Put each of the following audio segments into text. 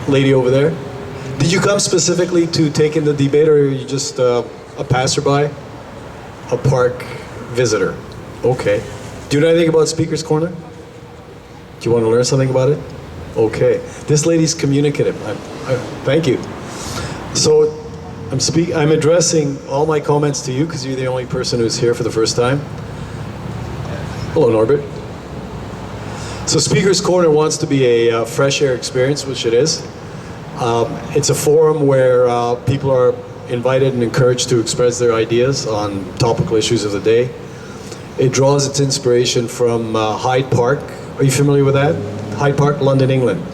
lady over there. Did you come specifically to take in the debate, or are you just a passerby? A park visitor? Okay. Do you know anything about Speaker's Corner? Do you want to learn something about it? Okay. This lady's communicative. Thank you. So I'm addressing all my comments to you because you're the only person who's here for the first time. Hello, Norbert. So Speaker's Corner wants to be a fresh air experience, which it is. It's a forum where people are invited and encouraged to express their ideas on topical issues of the day. It draws its inspiration from Hyde Park. Are you familiar with that? Hyde Park, London, England.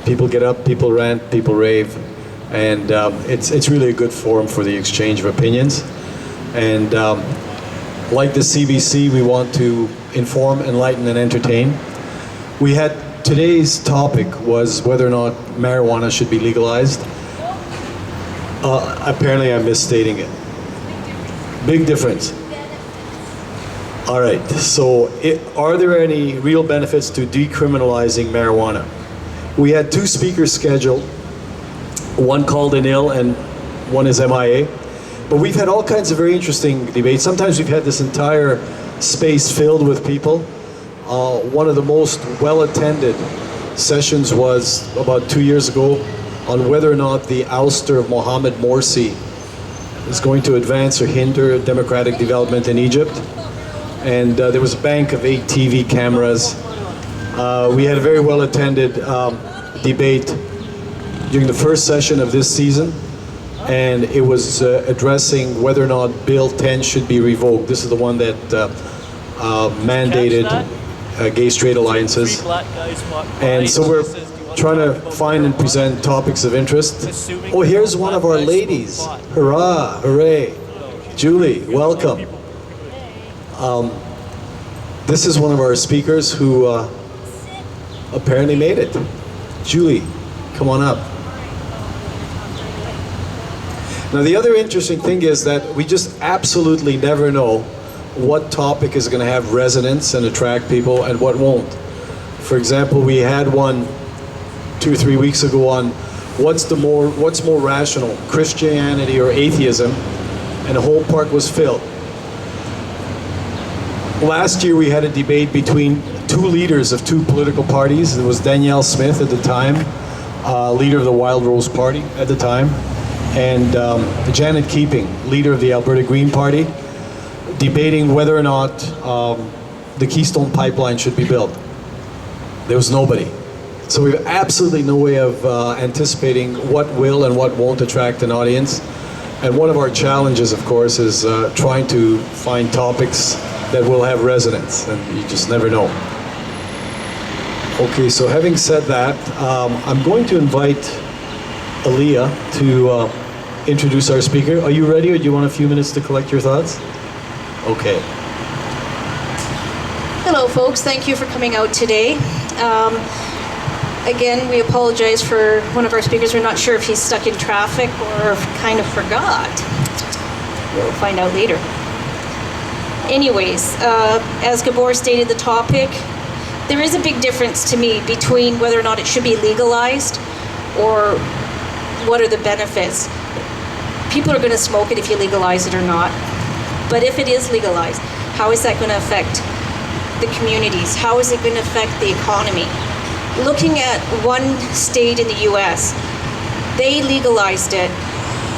People get up, people rant, people rave, and it's really a good forum for the exchange of opinions. And like the CBC, we want to inform, enlighten, and entertain. Today's topic was whether or not marijuana should be legalized. Apparently I'm misstating it. Big difference. All right, so are there any real benefits to decriminalizing marijuana? We had two speakers scheduled, one called in ill and one is MIA. But we've had all kinds of very interesting debates. Sometimes we've had this entire space filled with people. One of the most well-attended sessions was about 2 years ago on whether or not the ouster of Mohamed Morsi is going to advance or hinder democratic development in Egypt. And there was a bank of 8 TV cameras. We had a very well-attended debate during the first session of this season, and it was addressing whether or not Bill 10 should be revoked. This is the one that mandated gay-straight alliances. And so we're trying to find and present topics of interest. Oh, here's one of our ladies. Hurrah, hooray. Julie, welcome. This is one of our speakers who apparently made it. Julie, come on up. Now, the other interesting thing is that we just absolutely never know what topic is going to have resonance and attract people and what won't. For example, we had one 2 or 3 weeks ago on what's more rational, Christianity or atheism, and the whole park was filled. Last year we had a debate between two leaders of two political parties. It was Danielle Smith at the time, leader of the Wild Rose Party at the time, and Janet Keeping, leader of the Alberta Green Party, debating whether or not the Keystone Pipeline should be built. There was nobody. So we have absolutely no way of anticipating what will and what won't attract an audience. And one of our challenges, of course, is trying to find topics that will have resonance, and you just never know. Okay, so having said that, I'm going to invite Aaliyah to introduce our speaker. Are you ready, or do you want a few minutes to collect your thoughts? Okay. Hello, folks. Thank you for coming out today. Again, we apologize for one of our speakers. We're not sure if he's stuck in traffic or kind of forgot. We'll find out later. Anyways, as Gabor stated the topic, there is a big difference to me between whether or not it should be legalized or what are the benefits. People are going to smoke it if you legalize it or not. But if it is legalized, how is that going to affect the communities? How is it going to affect the economy? Looking at one state in the US, they legalized it,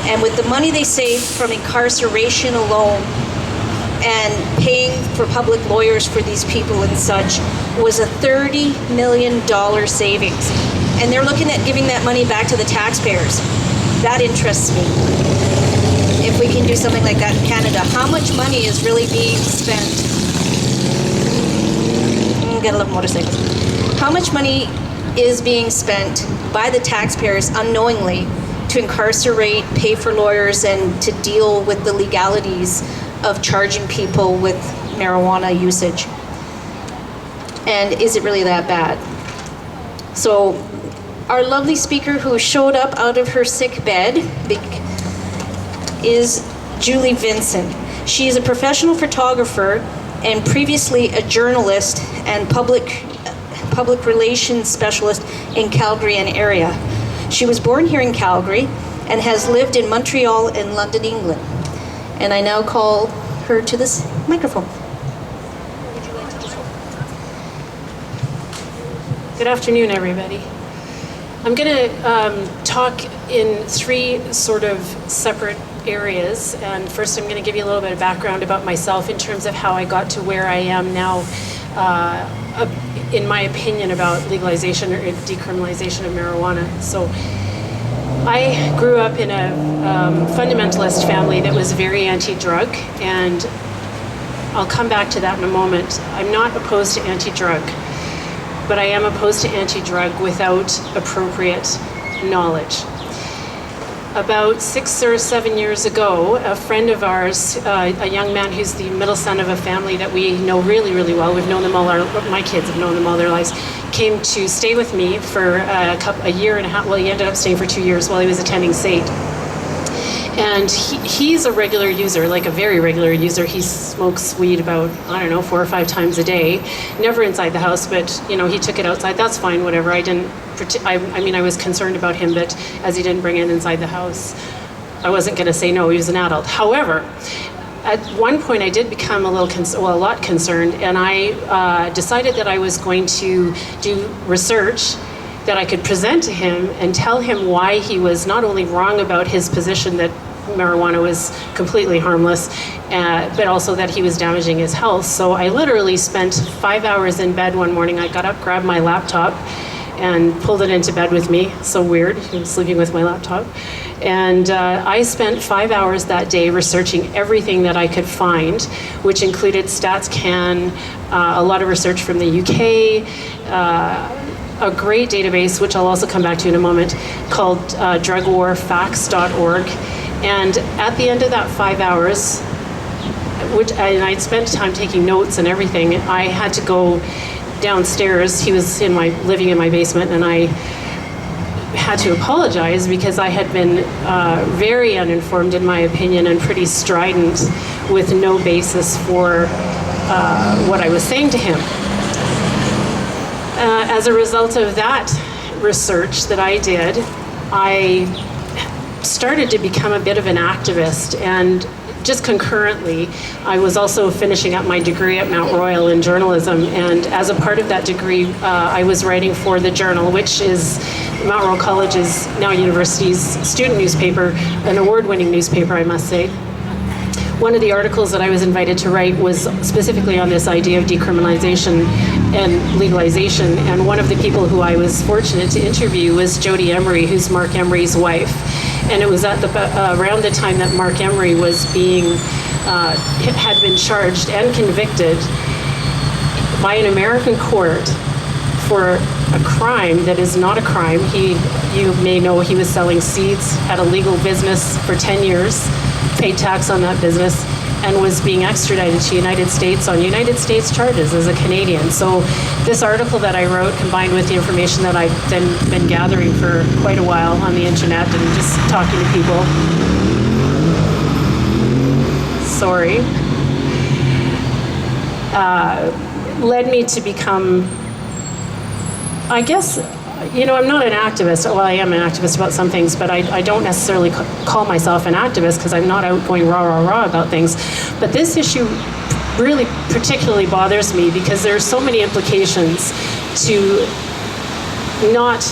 and with the money they saved from incarceration alone and paying for public lawyers for these people and such was a $30 million savings. And they're looking at giving that money back to the taxpayers. That interests me. If we can do something like that in Canada, how much money is really being spent? Get a little motorcycle. How much money is being spent by the taxpayers unknowingly to incarcerate, pay for lawyers, and to deal with the legalities of charging people with marijuana usage? And is it really that bad? So our lovely speaker who showed up out of her sick bed is Julie Vincent. She is a professional photographer and previously a journalist and public relations specialist in Calgary and area. She was born here in Calgary and has lived in Montreal and London, England. And I now call her to this microphone. Good afternoon, everybody. I'm going to talk in three sort of separate areas. And first, I'm going to give you a little bit of background about myself in terms of how I got to where I am now, in my opinion, about legalization or decriminalization of marijuana. So I grew up in a fundamentalist family that was very anti-drug, and I'll come back to that in a moment. I'm not opposed to anti-drug, but I am opposed to anti-drug without appropriate knowledge. About 6 or 7 years ago, a friend of ours, a young man who's the middle son of a family that we know really, really well, we've known them my kids have known them all their lives, came to stay with me for a year and a half. Well, he ended up staying for 2 years while he was attending SAIT. And he's a regular user, like a very regular user. He smokes weed about, 4 or 5 times a day. Never inside the house, but, he took it outside. That's fine, whatever. I was concerned about him, but as he didn't bring it inside the house, I wasn't going to say no. He was an adult. However, at one point I did become a lot concerned, and I decided that I was going to do research that I could present to him and tell him why he was not only wrong about his position that marijuana was completely harmless, but also that he was damaging his health. So I literally spent 5 hours in bed one morning. I got up, grabbed my laptop, and pulled it into bed with me. So weird, I was sleeping with my laptop. And I spent 5 hours that day researching everything that I could find, which included StatsCan, a lot of research from the UK, a great database, which I'll also come back to in a moment, called drugwarfacts.org. And at the end of that 5 hours, and I'd spent time taking notes and everything, I had to go downstairs. He was living in my basement, and I had to apologize because I had been very uninformed in my opinion and pretty strident with no basis for what I was saying to him. As a result of that research that I did, I started to become a bit of an activist, and just concurrently, I was also finishing up my degree at Mount Royal in journalism, and as a part of that degree, I was writing for The Journal, which is Mount Royal College's, now university's, student newspaper, an award-winning newspaper, I must say. One of the articles that I was invited to write was specifically on this idea of decriminalization and legalization, and one of the people who I was fortunate to interview was Jodie Emery, who's Mark Emery's wife. And it was at around the time that Mark Emery was had been charged and convicted by an American court for a crime that is not a crime. You may know he was selling seeds, had a legal business for 10 years, paid tax on that business, and was being extradited to the United States on United States charges as a Canadian. So this article that I wrote, combined with the information that I've then been gathering for quite a while on the internet and just talking to people, led me to become, I guess, I'm not an activist. Well, I am an activist about some things, but I don't necessarily call myself an activist because I'm not out going rah, rah, rah about things. But this issue really particularly bothers me because there are so many implications to not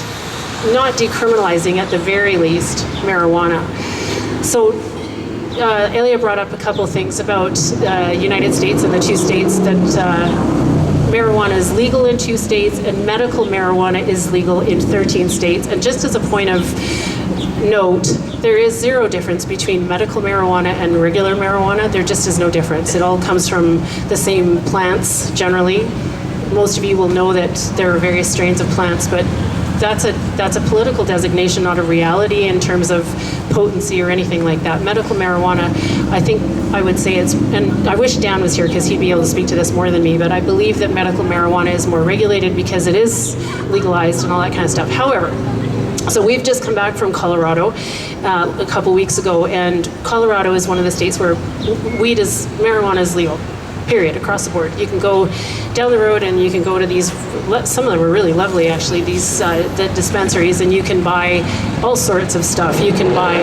decriminalizing, at the very least, marijuana. So Elia brought up a couple things about the United States and the 2 states that marijuana is legal in 2 states and medical marijuana is legal in 13 states. And just as a point of note, there is zero difference between medical marijuana and regular marijuana. There just is no difference. It all comes from the same plants generally. Most of you will know that there are various strains of plants, but that's a political designation, not a reality in terms of potency or anything like that. Medical marijuana, I think I would say and I wish Dan was here because he'd be able to speak to this more than me, but I believe that medical marijuana is more regulated because it is legalized and all that kind of stuff. However, so we've just come back from Colorado a couple weeks ago, and Colorado is one of the states where marijuana is legal. period, across the board. You can go down the road and you can go to these, some of them are really lovely actually, these the dispensaries, and you can buy all sorts of stuff. You can buy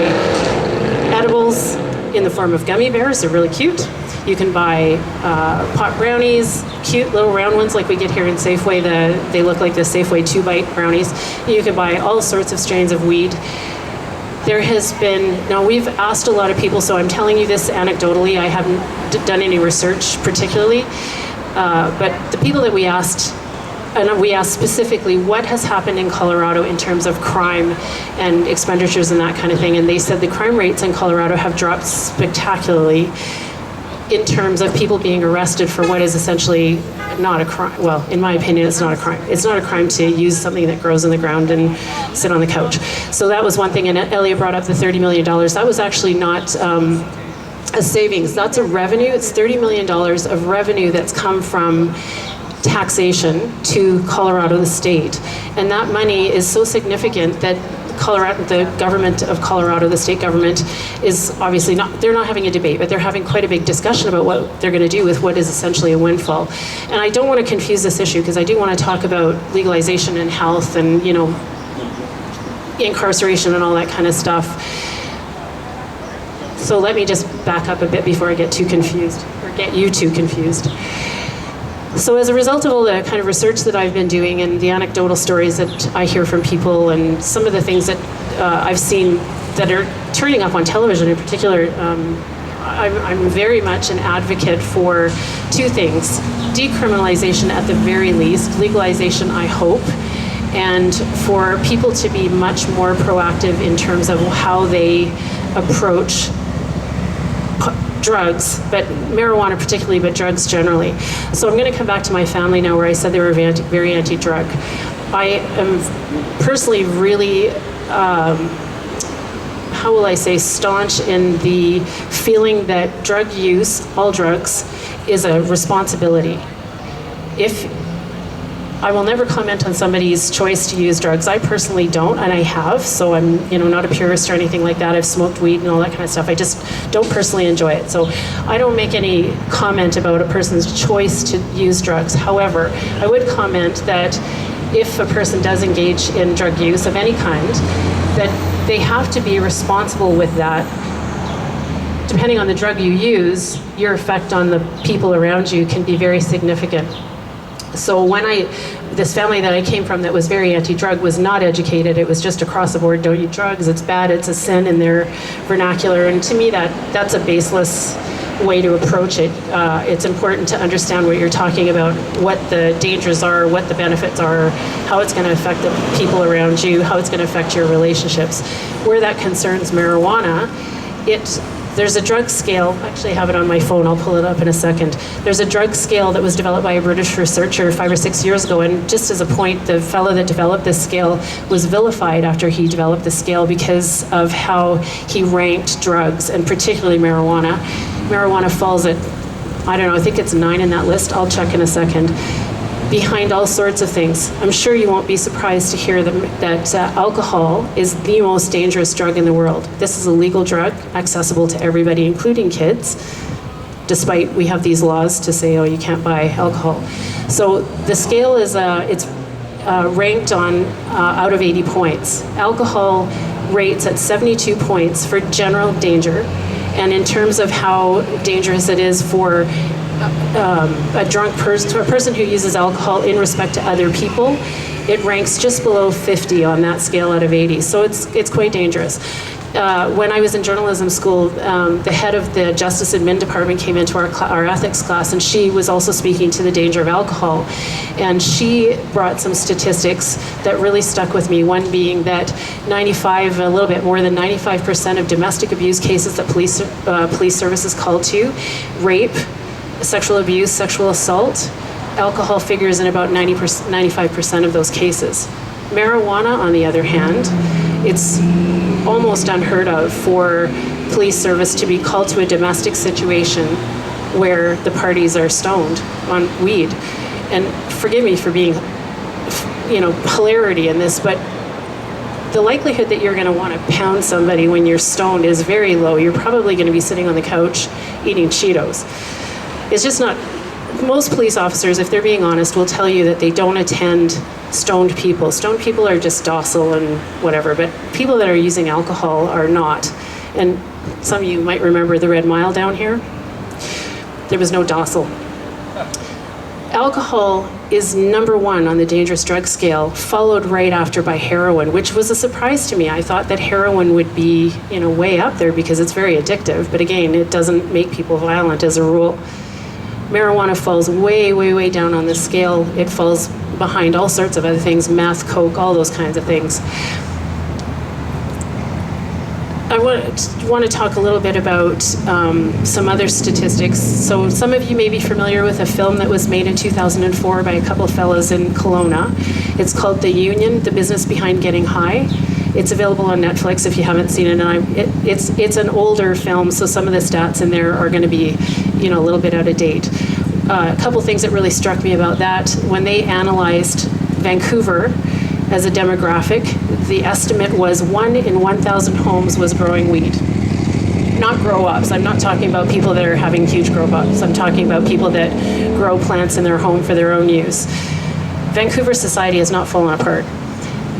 edibles in the form of gummy bears, they're really cute. You can buy pot brownies, cute little round ones like we get here in Safeway. They look like the Safeway 2-bite brownies. You can buy all sorts of strains of weed. There has been, now we've asked a lot of people, so I'm telling you this anecdotally, I haven't done any research particularly, but the people that we asked, and we asked specifically what has happened in Colorado in terms of crime and expenditures and that kind of thing, and they said the crime rates in Colorado have dropped spectacularly in terms of people being arrested for what is essentially not a crime. Well, in my opinion, it's not a crime. It's not a crime to use something that grows in the ground and sit on the couch. So that was one thing, and Elliot brought up the $30 million. That was actually not a savings. That's a revenue. It's $30 million of revenue that's come from taxation to Colorado, the state. And that money is so significant that Colorado, the government of Colorado, the state government, is obviously not, they're not having a debate, but they're having quite a big discussion about what they're going to do with what is essentially a windfall. And I don't want to confuse this issue because I do want to talk about legalization and health and, you know, incarceration and all that kind of stuff. So let me just back up a bit before I get too confused, or get you too confused. So as a result of all the kind of research that I've been doing and the anecdotal stories that I hear from people and some of the things that I've seen that are turning up on television in particular, I'm very much an advocate for two things. Decriminalization at the very least, legalization I hope, and for people to be much more proactive in terms of how they approach drugs, but marijuana particularly, but drugs generally. So I'm going to come back to my family now where I said they were very anti-drug. I am personally really, how will I say, staunch in the feeling that drug use, all drugs, is a responsibility. I will never comment on somebody's choice to use drugs. I personally don't, and I have, so I'm not a purist or anything like that. I've smoked weed and all that kind of stuff. I just don't personally enjoy it. So I don't make any comment about a person's choice to use drugs. However, I would comment that if a person does engage in drug use of any kind, that they have to be responsible with that. Depending on the drug you use, your effect on the people around you can be very significant. So when this family that I came from that was very anti-drug was not educated. It was just across the board, don't eat drugs, it's bad, it's a sin in their vernacular. And to me, that's a baseless way to approach it. It's important to understand what you're talking about, what the dangers are, what the benefits are, how it's going to affect the people around you, how it's going to affect your relationships. Where that concerns marijuana, there's a drug scale, actually I have it on my phone, I'll pull it up in a second. There's a drug scale that was developed by a British researcher 5 or 6 years ago, and just as a point, the fellow that developed this scale was vilified after he developed the scale because of how he ranked drugs, and particularly marijuana. Marijuana falls at, I don't know, I think it's 9 in that list, I'll check in a second, behind all sorts of things. I'm sure you won't be surprised to hear that alcohol is the most dangerous drug in the world. This is a legal drug, accessible to everybody, including kids, despite we have these laws to say, oh, you can't buy alcohol. So the scale is, it's ranked on out of 80 points. Alcohol rates at 72 points for general danger, and in terms of how dangerous it is for a drunk person, a person who uses alcohol in respect to other people, it ranks just below 50 on that scale out of 80. So it's quite dangerous. When I was in journalism school, the head of the Justice Admin Department came into our ethics class, and she was also speaking to the danger of alcohol. And she brought some statistics that really stuck with me, one being that a little bit more than 95% of domestic abuse cases that police services call to, rape, sexual abuse, sexual assault, alcohol figures in about 95% of those cases. Marijuana, on the other hand, it's almost unheard of for police service to be called to a domestic situation where the parties are stoned on weed. And forgive me for being, hilarity in this, but the likelihood that you're going to want to pound somebody when you're stoned is very low. You're probably going to be sitting on the couch eating Cheetos. It's just not, most police officers, if they're being honest, will tell you that they don't attend stoned people. Stoned people are just docile and whatever, but people that are using alcohol are not. And some of you might remember the Red Mile down here. There was no docile. Alcohol is number one on the dangerous drug scale, followed right after by heroin, which was a surprise to me. I thought that heroin would be, way up there because it's very addictive. But again, it doesn't make people violent as a rule. Marijuana falls way, way, way down on the scale. It falls behind all sorts of other things, meth, coke, all those kinds of things. I want to talk a little bit about some other statistics. So some of you may be familiar with a film that was made in 2004 by a couple of fellows in Kelowna. It's called The Union, The Business Behind Getting High. It's available on Netflix if you haven't seen it. And it's an older film, so some of the stats in there are going to be, a little bit out of date. A couple things that really struck me about that, when they analyzed Vancouver as a demographic, the estimate was 1 in 1,000 homes was growing weed. Not grow-ups. I'm not talking about people that are having huge grow-ups. I'm talking about people that grow plants in their home for their own use. Vancouver society has not fallen apart.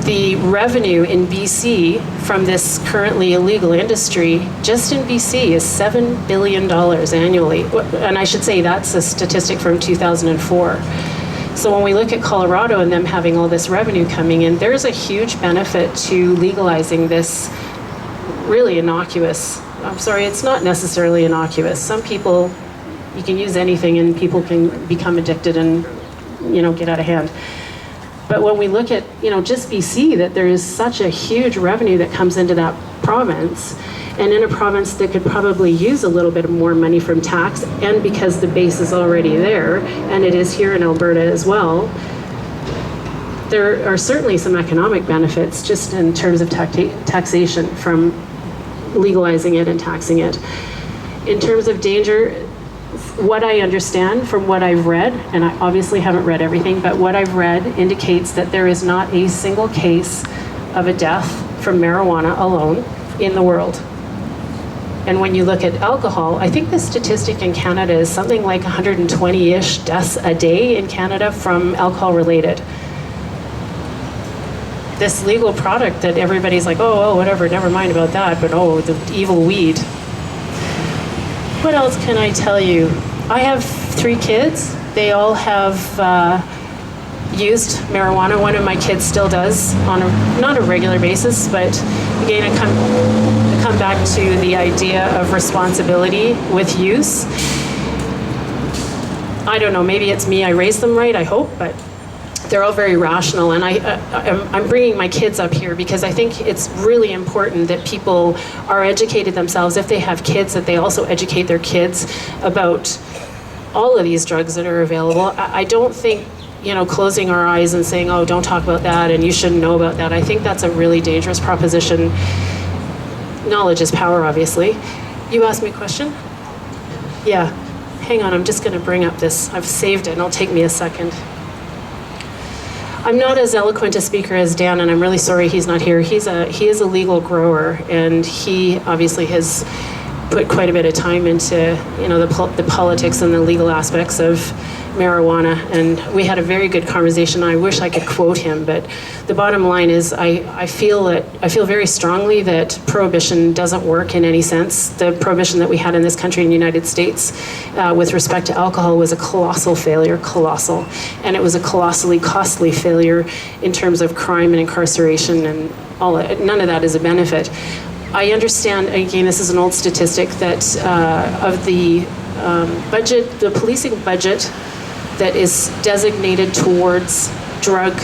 The revenue in BC from this currently illegal industry, just in BC, is $7 billion annually. And I should say that's a statistic from 2004. So when we look at Colorado and them having all this revenue coming in, there's a huge benefit to legalizing this really innocuous. I'm sorry, it's not necessarily innocuous. Some people, you can use anything and people can become addicted and, get out of hand. But when we look at, just BC, that there is such a huge revenue that comes into that province, and in a province that could probably use a little bit more money from tax, and because the base is already there, and it is here in Alberta as well, there are certainly some economic benefits just in terms of taxation from legalizing it and taxing it. In terms of danger, what I understand from what I've read, and I obviously haven't read everything, but what I've read indicates that there is not a single case of a death from marijuana alone in the world. And when you look at alcohol, I think the statistic in Canada is something like 120-ish deaths a day in Canada from alcohol-related. This legal product that everybody's like, oh, whatever, never mind about that, but the evil weed. What else can I tell you? I have 3 kids. They all have used marijuana. One of my kids still does on not a regular basis, but again, I come back to the idea of responsibility with use. I don't know, maybe it's me, I raised them right, I hope, but they're all very rational. And I'm bringing my kids up here because I think it's really important that people are educated themselves. If they have kids, that they also educate their kids about all of these drugs that are available. I don't think, closing our eyes and saying, oh, don't talk about that and you shouldn't know about that. I think that's a really dangerous proposition. Knowledge is power, obviously. You asked me a question? Yeah. Hang on, I'm just going to bring up this. I've saved it, and it'll take me a second. I'm not as eloquent a speaker as Dan, and I'm really sorry he's not here. He is a legal grower, and he obviously has put quite a bit of time into the politics and the legal aspects of marijuana. And we had a very good conversation. I wish I could quote him, but the bottom line is I feel very strongly that prohibition doesn't work in any sense. The prohibition that we had in this country in the United States with respect to alcohol was a colossal failure, and it was a colossally costly failure in terms of crime and incarceration and all that. None of that is a benefit. I understand, again, this is an old statistic, that of the budget, the policing budget that is designated towards drug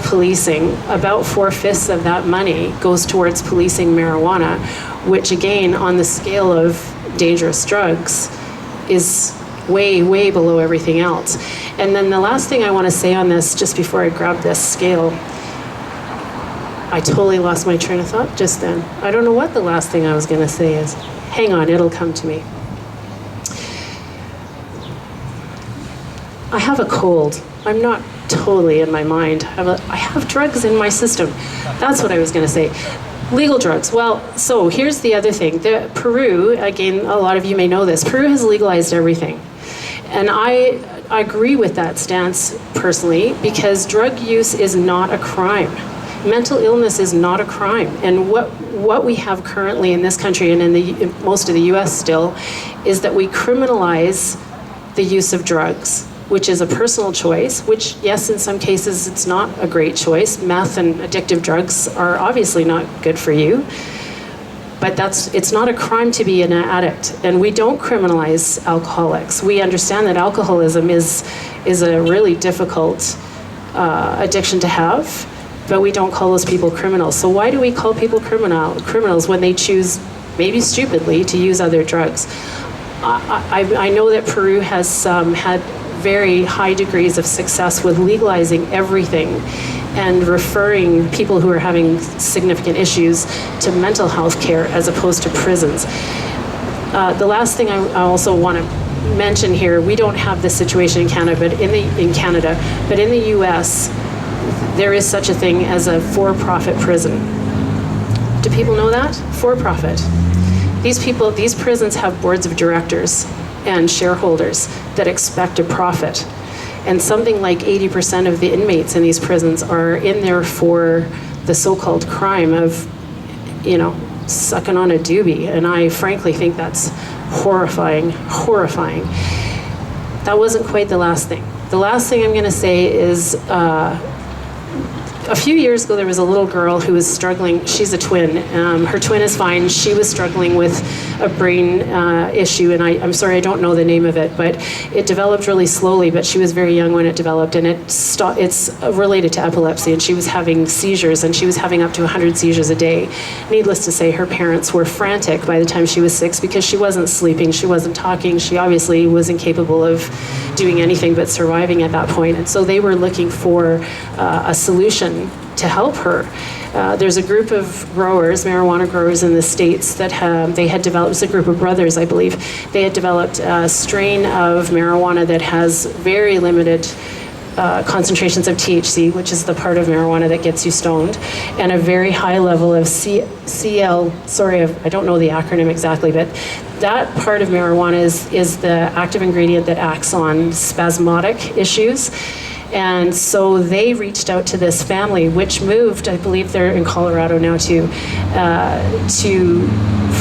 policing, about 4/5 of that money goes towards policing marijuana, which again, on the scale of dangerous drugs, is way, way below everything else. And then the last thing I want to say on this, just before I grab this scale, I totally lost my train of thought just then. I don't know what the last thing I was going to say is. Hang on, it'll come to me. I have a cold. I'm not totally in my mind. I have drugs in my system. That's what I was going to say. Legal drugs. Well, so here's the other thing. Peru, again, a lot of you may know this, Peru has legalized everything. And I agree with that stance personally, because drug use is not a crime. Mental illness is not a crime. And what we have currently in this country and in most of the US still is that we criminalize the use of drugs, which is a personal choice, which, yes, in some cases it's not a great choice. Meth and addictive drugs are obviously not good for you. But it's not a crime to be an addict. And we don't criminalize alcoholics. We understand that alcoholism is a really difficult addiction to have, but we don't call those people criminals. So why do we call people criminals when they choose, maybe stupidly, to use other drugs? I know that Peru has had very high degrees of success with legalizing everything and referring people who are having significant issues to mental health care as opposed to prisons. The last thing I also want to mention here, we don't have this situation in Canada, but in the US, there is such a thing as a for-profit prison. Do people know that? For-profit. These prisons have boards of directors and shareholders that expect a profit. And something like 80% of the inmates in these prisons are in there for the so-called crime of, sucking on a doobie. And I frankly think that's horrifying. That wasn't quite the last thing. The last thing I'm going to say is a few years ago, there was a little girl who was struggling. She's a twin. Her twin is fine. She was struggling with a brain issue, and I'm sorry, I don't know the name of it, but it developed really slowly, but she was very young when it developed, and it's related to epilepsy, and she was having seizures, and she was having up to 100 seizures a day. Needless to say, her parents were frantic by the time she was 6 because she wasn't sleeping, she wasn't talking, she obviously was incapable of doing anything but surviving at that point, and so they were looking for a solution to help her. There's a group of growers, marijuana growers in the States that they had developed, it's a group of brothers, I believe, they had developed a strain of marijuana that has very limited concentrations of THC, which is the part of marijuana that gets you stoned, and a very high level of CL, sorry, I don't know the acronym exactly, but that part of marijuana is the active ingredient that acts on spasmodic issues. And so they reached out to this family, which moved, I believe they're in Colorado now too,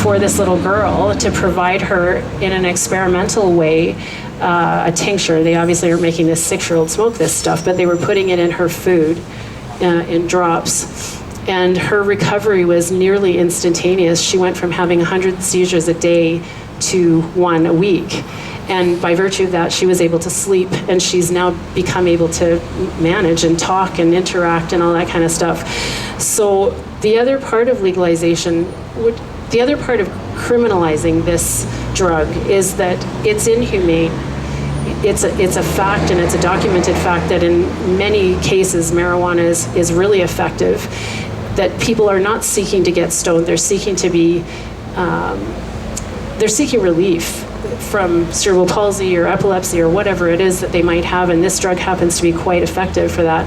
for this little girl to provide her in an experimental way a tincture. They obviously are making this 6-year-old smoke this stuff, but they were putting it in her food in drops. And her recovery was nearly instantaneous. She went from having 100 seizures a day to 1 a week. And by virtue of that, she was able to sleep, and she's now become able to manage and talk and interact and all that kind of stuff. So the other part of legalization, the other part of criminalizing this drug is that it's inhumane. It's a fact, and it's a documented fact that in many cases marijuana is really effective, that people are not seeking to get stoned, they're seeking to be, they're seeking relief from cerebral palsy or epilepsy or whatever it is that they might have, and this drug happens to be quite effective for that.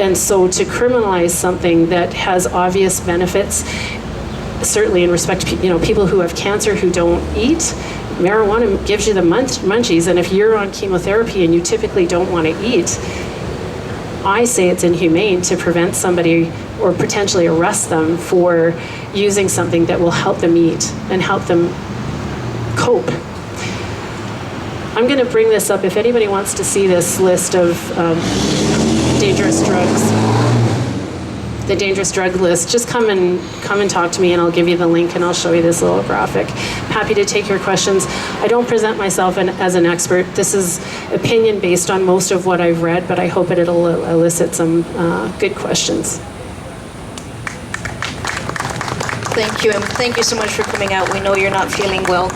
And so to criminalize something that has obvious benefits, certainly in respect to people who have cancer who don't eat, marijuana gives you the munchies, and if you're on chemotherapy and you typically don't want to eat, I say it's inhumane to prevent somebody or potentially arrest them for using something that will help them eat and help them cope. I'm going to bring this up if anybody wants to see this list of dangerous drugs. The dangerous drug list, just come and talk to me, and I'll give you the link, and I'll show you this little graphic. Happy to take your questions. I don't present myself as an expert. This is opinion based on most of what I've read, but I hope it'll elicit some good questions. Thank you, and thank you so much for coming out. We know you're not feeling well.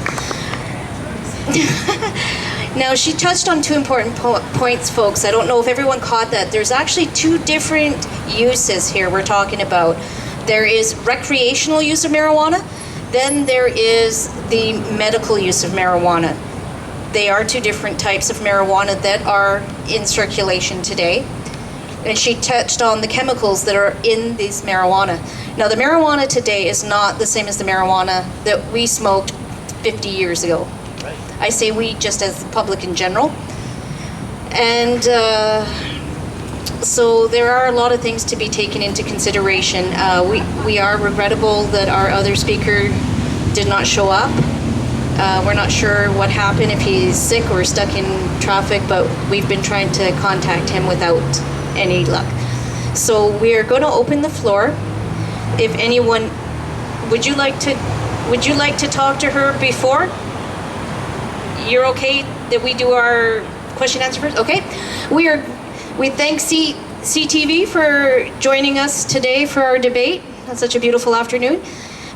Now, she touched on 2 important points, folks. I don't know if everyone caught that. There's actually 2 different uses here we're talking about. There is recreational use of marijuana, then there is the medical use of marijuana. They are 2 different types of marijuana that are in circulation today. and she touched on the chemicals that are in this marijuana. Now, the marijuana today is not the same as the marijuana that we smoked 50 years ago. I say we just as the public in general. And so there are a lot of things to be taken into consideration. We are regrettable that our other speaker did not show up. We're not sure what happened, if he's sick or stuck in traffic, but we've been trying to contact him without any luck. So we are going to open the floor. If anyone, would you like to talk to her before? You're okay that we do our question answer first? Okay. We thank CTV for joining us today for our debate on such a beautiful afternoon.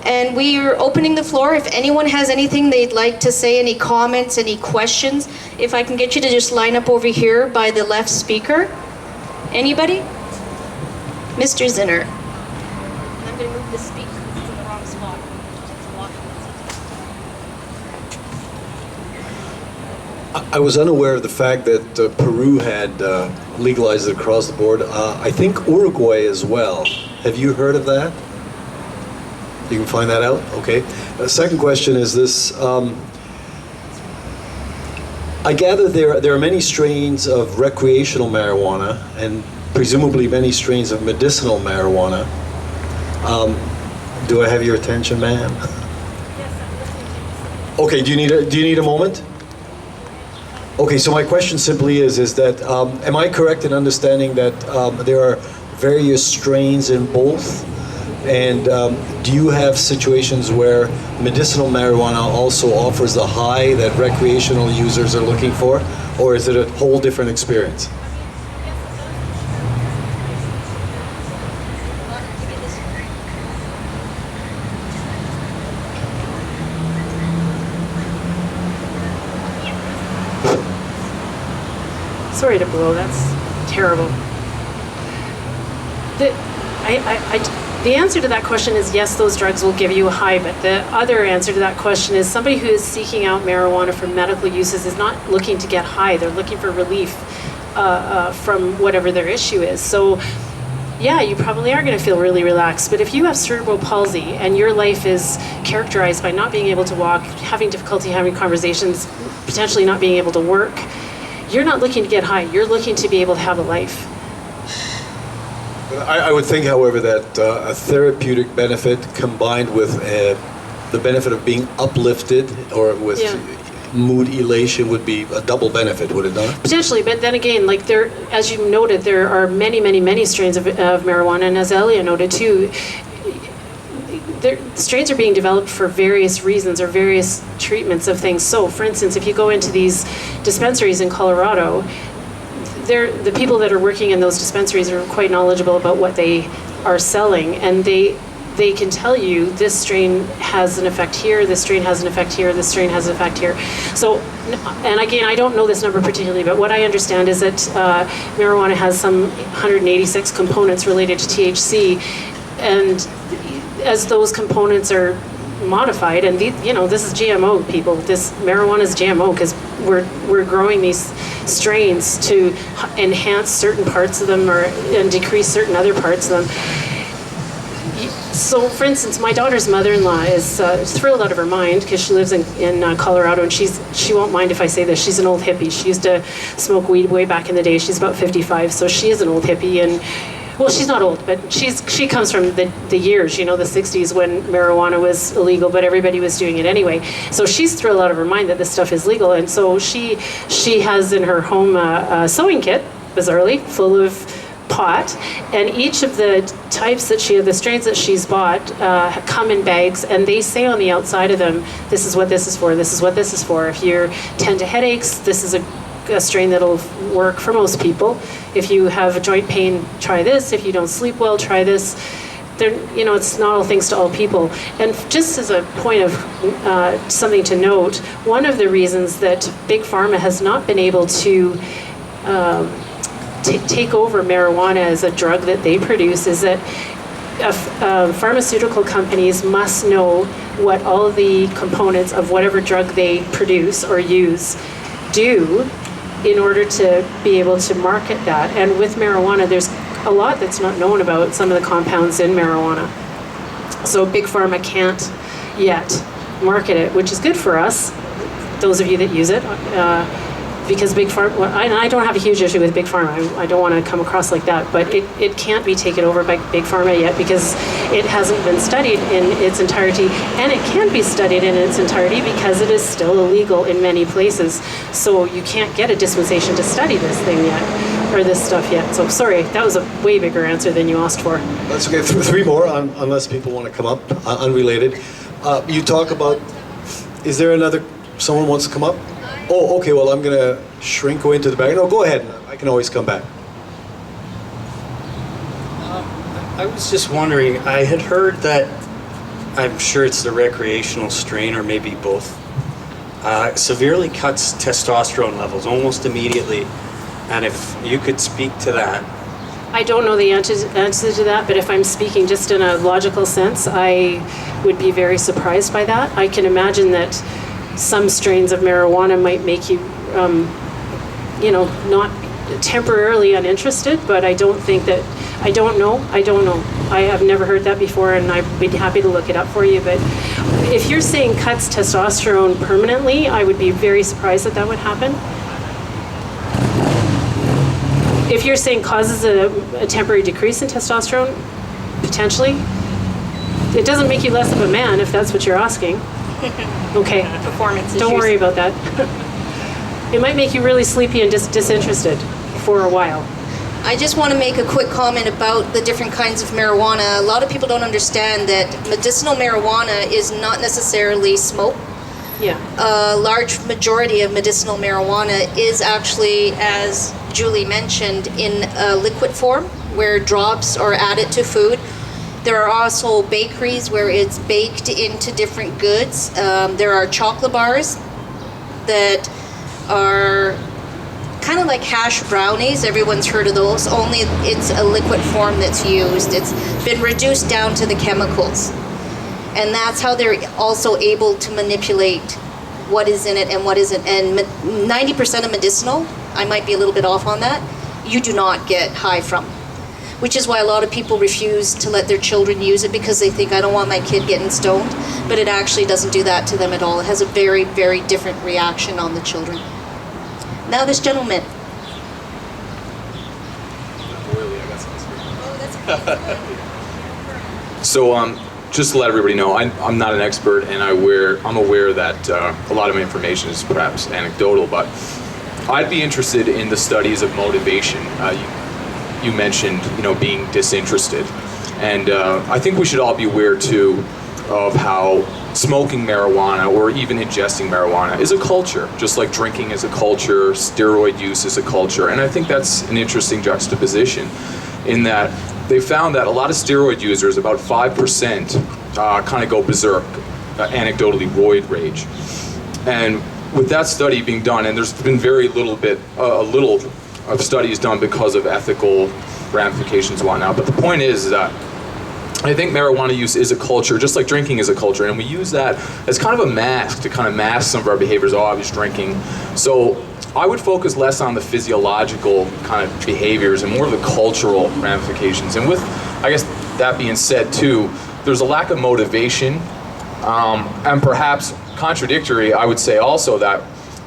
And we are opening the floor. If anyone has anything they'd like to say, any comments, any questions, if I can get you to just line up over here by the left speaker. Anybody? Mr. Zinner. I'm going to move the speaker. It's in the wrong spot. I was unaware of the fact that Peru had legalized it across the board. I think Uruguay as well. Have you heard of that? You can find that out? Okay. Second question is this. I gather there are many strains of recreational marijuana and presumably many strains of medicinal marijuana. Do I have your attention, ma'am? Okay, do you need a moment? Okay, so my question simply is that, am I correct in understanding that there are various strains in both? And do you have situations where medicinal marijuana also offers the high that recreational users are looking for? Or is it a whole different experience? Sorry to blow, that's terrible. The answer to that question is yes, those drugs will give you a high, but the other answer to that question is somebody who is seeking out marijuana for medical uses is not looking to get high, they're looking for relief from whatever their issue is. So yeah, you probably are going to feel really relaxed, but if you have cerebral palsy and your life is characterized by not being able to walk, having difficulty having conversations, potentially not being able to work, you're not looking to get high, you're looking to be able to have a life. I would think, however, that a therapeutic benefit combined with the benefit of being uplifted or with mood elation would be a double benefit, would it not? Potentially, but then again, like there, as you noted, there are many, many, many strains of marijuana, and as Elia noted too, strains are being developed for various reasons or various treatments of things. So, for instance, if you go into these dispensaries in Colorado, the people that are working in those dispensaries are quite knowledgeable about what they are selling, and they can tell you this strain has an effect here, this strain has an effect here, this strain has an effect here. So, and again, I don't know this number particularly, but what I understand is that marijuana has some 186 components related to THC, and as those components are modified, and this is GMO, people. This marijuana is GMO because we're growing these strains to enhance certain parts of them and decrease certain other parts of them. So, for instance, my daughter's mother-in-law is thrilled out of her mind because she lives in Colorado, and she won't mind if I say this. She's an old hippie. She used to smoke weed way back in the day. She's about 55, so she is an old hippie, and well, she's not old, but she comes from the years, the 60s when marijuana was illegal, but everybody was doing it anyway. So she's thrilled out of her mind that this stuff is legal, and so she has in her home a sewing kit, bizarrely, full of pot, and each of the types the strains that she's bought come in bags, and they say on the outside of them, this is what this is for, this is what this is for. If you tend to headaches, this is a strain that'll work for most people. If you have a joint pain, try this. If you don't sleep well, try this. It's not all things to all people. And just as a point of something to note, one of the reasons that Big Pharma has not been able to take over marijuana as a drug that they produce is that pharmaceutical companies must know what all the components of whatever drug they produce or use do in order to be able to market that. And with marijuana, there's a lot that's not known about some of the compounds in marijuana. So Big Pharma can't yet market it, which is good for us, those of you that use it, because Big Pharma, well, I don't have a huge issue with Big Pharma. I don't want to come across like that, but it can't be taken over by Big Pharma yet because it hasn't been studied in its entirety, and it can be studied in its entirety because it is still illegal in many places. So you can't get a dispensation to study this thing yet, or this stuff yet. So sorry, that was a way bigger answer than you asked for. That's okay. Three more, unless people want to come up, unrelated. You talk about, is there another, someone wants to come up? Oh, okay, well, I'm going to shrink away into the back. No, go ahead. I can always come back. I was just wondering, I had heard that, I'm sure it's the recreational strain or maybe both, severely cuts testosterone levels almost immediately. And if you could speak to that. I don't know the answer to that, but if I'm speaking just in a logical sense, I would be very surprised by that. I can imagine that some strains of marijuana might make you, not temporarily uninterested, but I don't think that, I don't know. I have never heard that before, and I'd be happy to look it up for you, but if you're saying cuts testosterone permanently, I would be very surprised that would happen. If you're saying causes a temporary decrease in testosterone, potentially, it doesn't make you less of a man if that's what you're asking. Okay. Performance Don't issues. worry about that. It might make you really sleepy and disinterested for a while. I just want to make a quick comment about the different kinds of marijuana. A lot of people don't understand that medicinal marijuana is not necessarily smoke. Yeah. A large majority of medicinal marijuana is actually, as Julie mentioned, in a liquid form where drops are added to food. There are also bakeries where it's baked into different goods. There are chocolate bars that are kind of like hash brownies. Everyone's heard of those, only it's a liquid form that's used. It's been reduced down to the chemicals. And that's how they're also able to manipulate what is in it and what isn't. And 90% of medicinal, I might be a little bit off on that, you do not get high from. Which is why a lot of people refuse to let their children use it because they think, I don't want my kid getting stoned. But it actually doesn't do that to them at all. It has a very, very different reaction on the children. Now this gentleman. So just to let everybody know, I'm not an expert, and I'm aware that a lot of my information is perhaps anecdotal, but I'd be interested in the studies of motivation. You mentioned, being disinterested, and I think we should all be aware too of how smoking marijuana or even ingesting marijuana is a culture, just like drinking is a culture, steroid use is a culture, and I think that's an interesting juxtaposition in that they found that a lot of steroid users, about 5%, kind of go berserk, anecdotally roid rage. And with that study being done, and there's been very little of studies done because of ethical ramifications and whatnot, but the point is that I think marijuana use is a culture, just like drinking is a culture, and we use that as kind of a mask to kind of mask some of our behaviors. Oh, I was drinking. So I would focus less on the physiological kind of behaviors and more of the cultural ramifications. And with, I guess, that being said too, there's a lack of motivation, and perhaps contradictory, I would say also that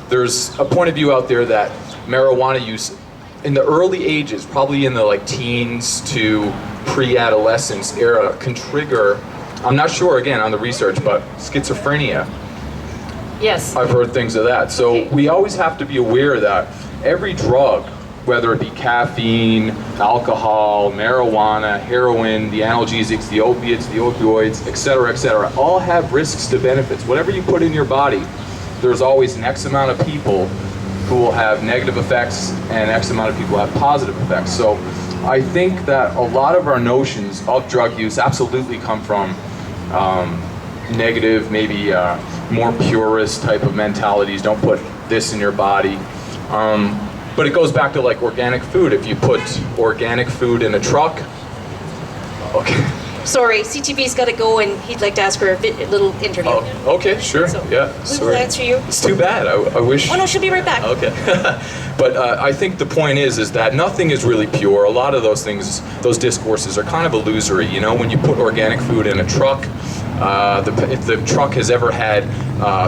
there's a point of view out there that marijuana use in the early ages, probably in the teens to pre-adolescence era, can trigger, I'm not sure again on the research, but schizophrenia. Yes. I've heard things of that. So we always have to be aware that every drug, whether it be caffeine, alcohol, marijuana, heroin, the analgesics, the opiates, the opioids, et cetera, all have risks to benefits. Whatever you put in your body, there's always an X amount of people who will have negative effects and X amount of people have positive effects. So I think that a lot of our notions of drug use absolutely come from negative, maybe more purist type of mentalities. Don't put this in your body. But it goes back to organic food. If you put organic food in a truck, okay, Sorry, CTV's got to go, and he'd like to ask her a little interview. Oh, okay, sure. So, Yeah. we will Sorry. answer you. It's too bad. I wish. Oh no, she'll be right back. Okay. But I think the point is that nothing is really pure. A lot of those things, those discourses are kind of illusory. You know, when you put organic food in a truck, if the truck has ever had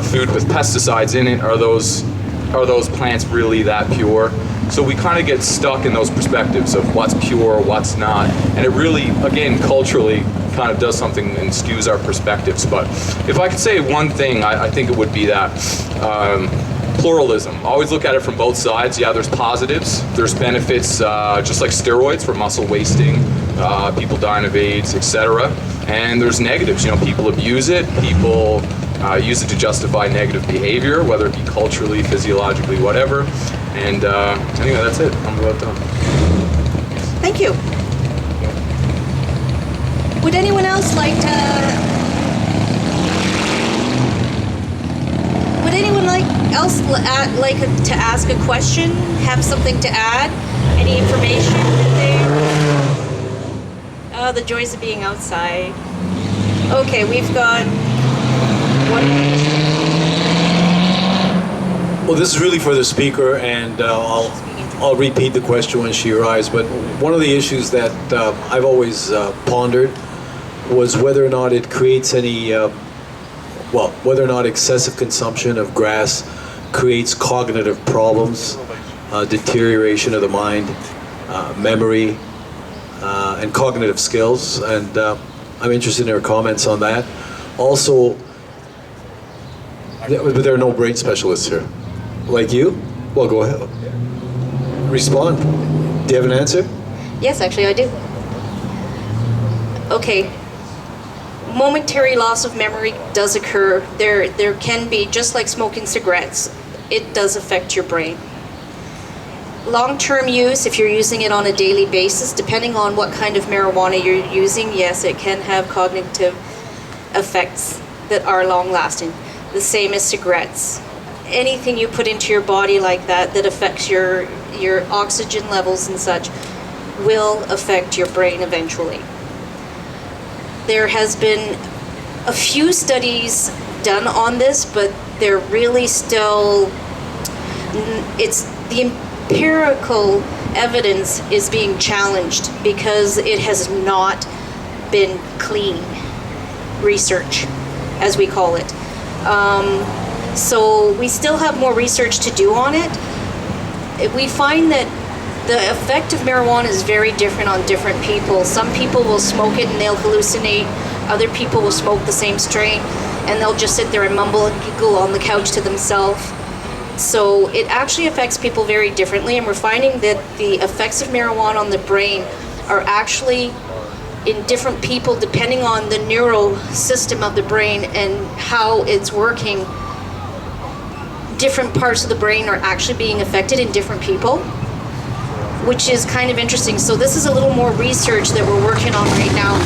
food with pesticides in it, are those plants really that pure? So we kind of get stuck in those perspectives of what's pure, what's not, and it really, again, culturally kind of does something and skews our perspectives. But if I could say one thing, I think it would be that pluralism. Always look at it from both sides. Yeah, there's positives, there's benefits, just like steroids for muscle wasting, people dying of AIDS, etc. And there's negatives. You know, people abuse it, people use it to justify negative behavior, whether it be culturally, physiologically, whatever. And anyway, that's it. I'm about done. Thank you. Would anyone else like to? Would anyone else like to ask a question? Have something to add? Any information that they? Oh, the joys of being outside. Okay, we've got one. Well, this is really for the speaker, and I'll repeat the question when she arrives. But one of the issues that I've always pondered was whether or not it creates any, whether or not excessive consumption of grass creates cognitive problems, deterioration of the mind, memory, and cognitive skills. And I'm interested in her comments on that. Also, but there are no brain specialists here. Like you? Well, go ahead. Respond. Do you have an answer? Yes, actually, I do. Okay. Momentary loss of memory does occur. There can be, just like smoking cigarettes, it does affect your brain. Long-term use, if you're using it on a daily basis, depending on what kind of marijuana you're using, yes, it can have cognitive effects that are long-lasting. The same as cigarettes. Anything you put into your body like that affects your oxygen levels and such will affect your brain eventually. There has been a few studies done on this, but they're really still, it's the empirical evidence is being challenged because it has not been clean research, as we call it. So we still have more research to do on it. We find that the effect of marijuana is very different on different people. Some people will smoke it and they'll hallucinate. Other people will smoke the same strain and they'll just sit there and mumble and giggle on the couch to themselves. So it actually affects people very differently, and we're finding that the effects of marijuana on the brain are actually in different people depending on the neural system of the brain and how it's working. Different parts of the brain are actually being affected in different people, which is kind of interesting. So this is a little more research that we're working on right now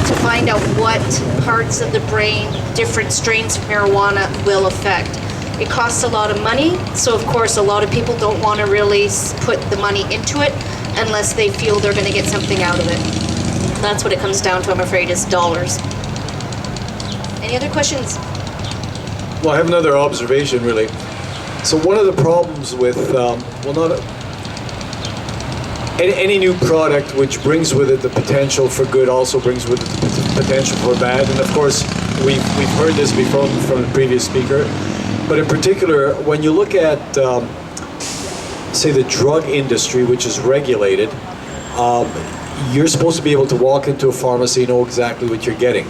to find out what parts of the brain different strains of marijuana will affect. It costs a lot of money, so of course a lot of people don't want to really put the money into it unless they feel they're going to get something out of it. That's what it comes down to, I'm afraid, is dollars. Any other questions? Well, I have another observation, really. So one of the problems with, any new product which brings with it the potential for good also brings with it the potential for bad. And of course, we've heard this before from the previous speaker. But in particular, when you look at, say, the drug industry, which is regulated, you're supposed to be able to walk into a pharmacy and know exactly what you're getting.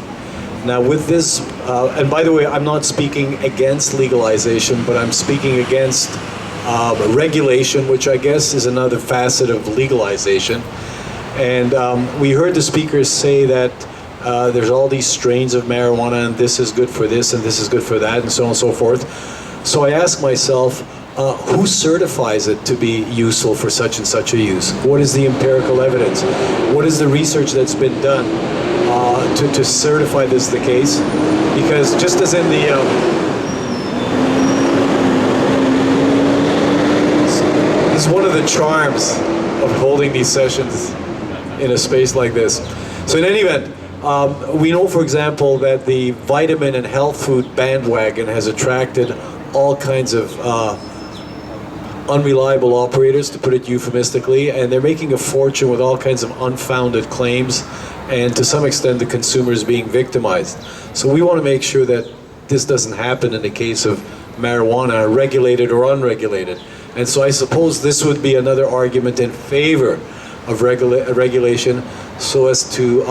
Now with this, and by the way, I'm not speaking against legalization, but I'm speaking against regulation, which I guess is another facet of legalization. And we heard the speakers say that there's all these strains of marijuana, and this is good for this, and this is good for that, and so on and so forth. So I ask myself, who certifies it to be useful for such and such a use? What is the empirical evidence? What is the research that's been done to certify this the case? Because just as in the this is one of the charms of holding these sessions in a space like this. So in any event, We know, for example, that the vitamin and health food bandwagon has attracted all kinds of unreliable operators, to put it euphemistically, and they're making a fortune with all kinds of unfounded claims, and to some extent the consumer is being victimized. So we want to make sure that this doesn't happen in the case of marijuana, regulated or unregulated. And so I suppose this would be another argument in favor of regulation, so as to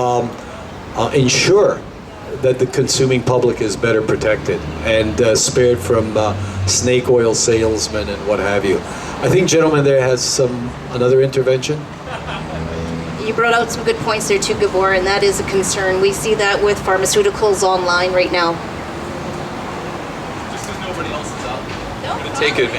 ensure that the consuming public is better protected and spared from snake oil salesmen and what have you. I think gentleman there has another intervention. You brought out some good points there too, Gabor, and that is a concern. We see that with pharmaceuticals online right now. Just because nobody else is out. No, I'm gonna take it.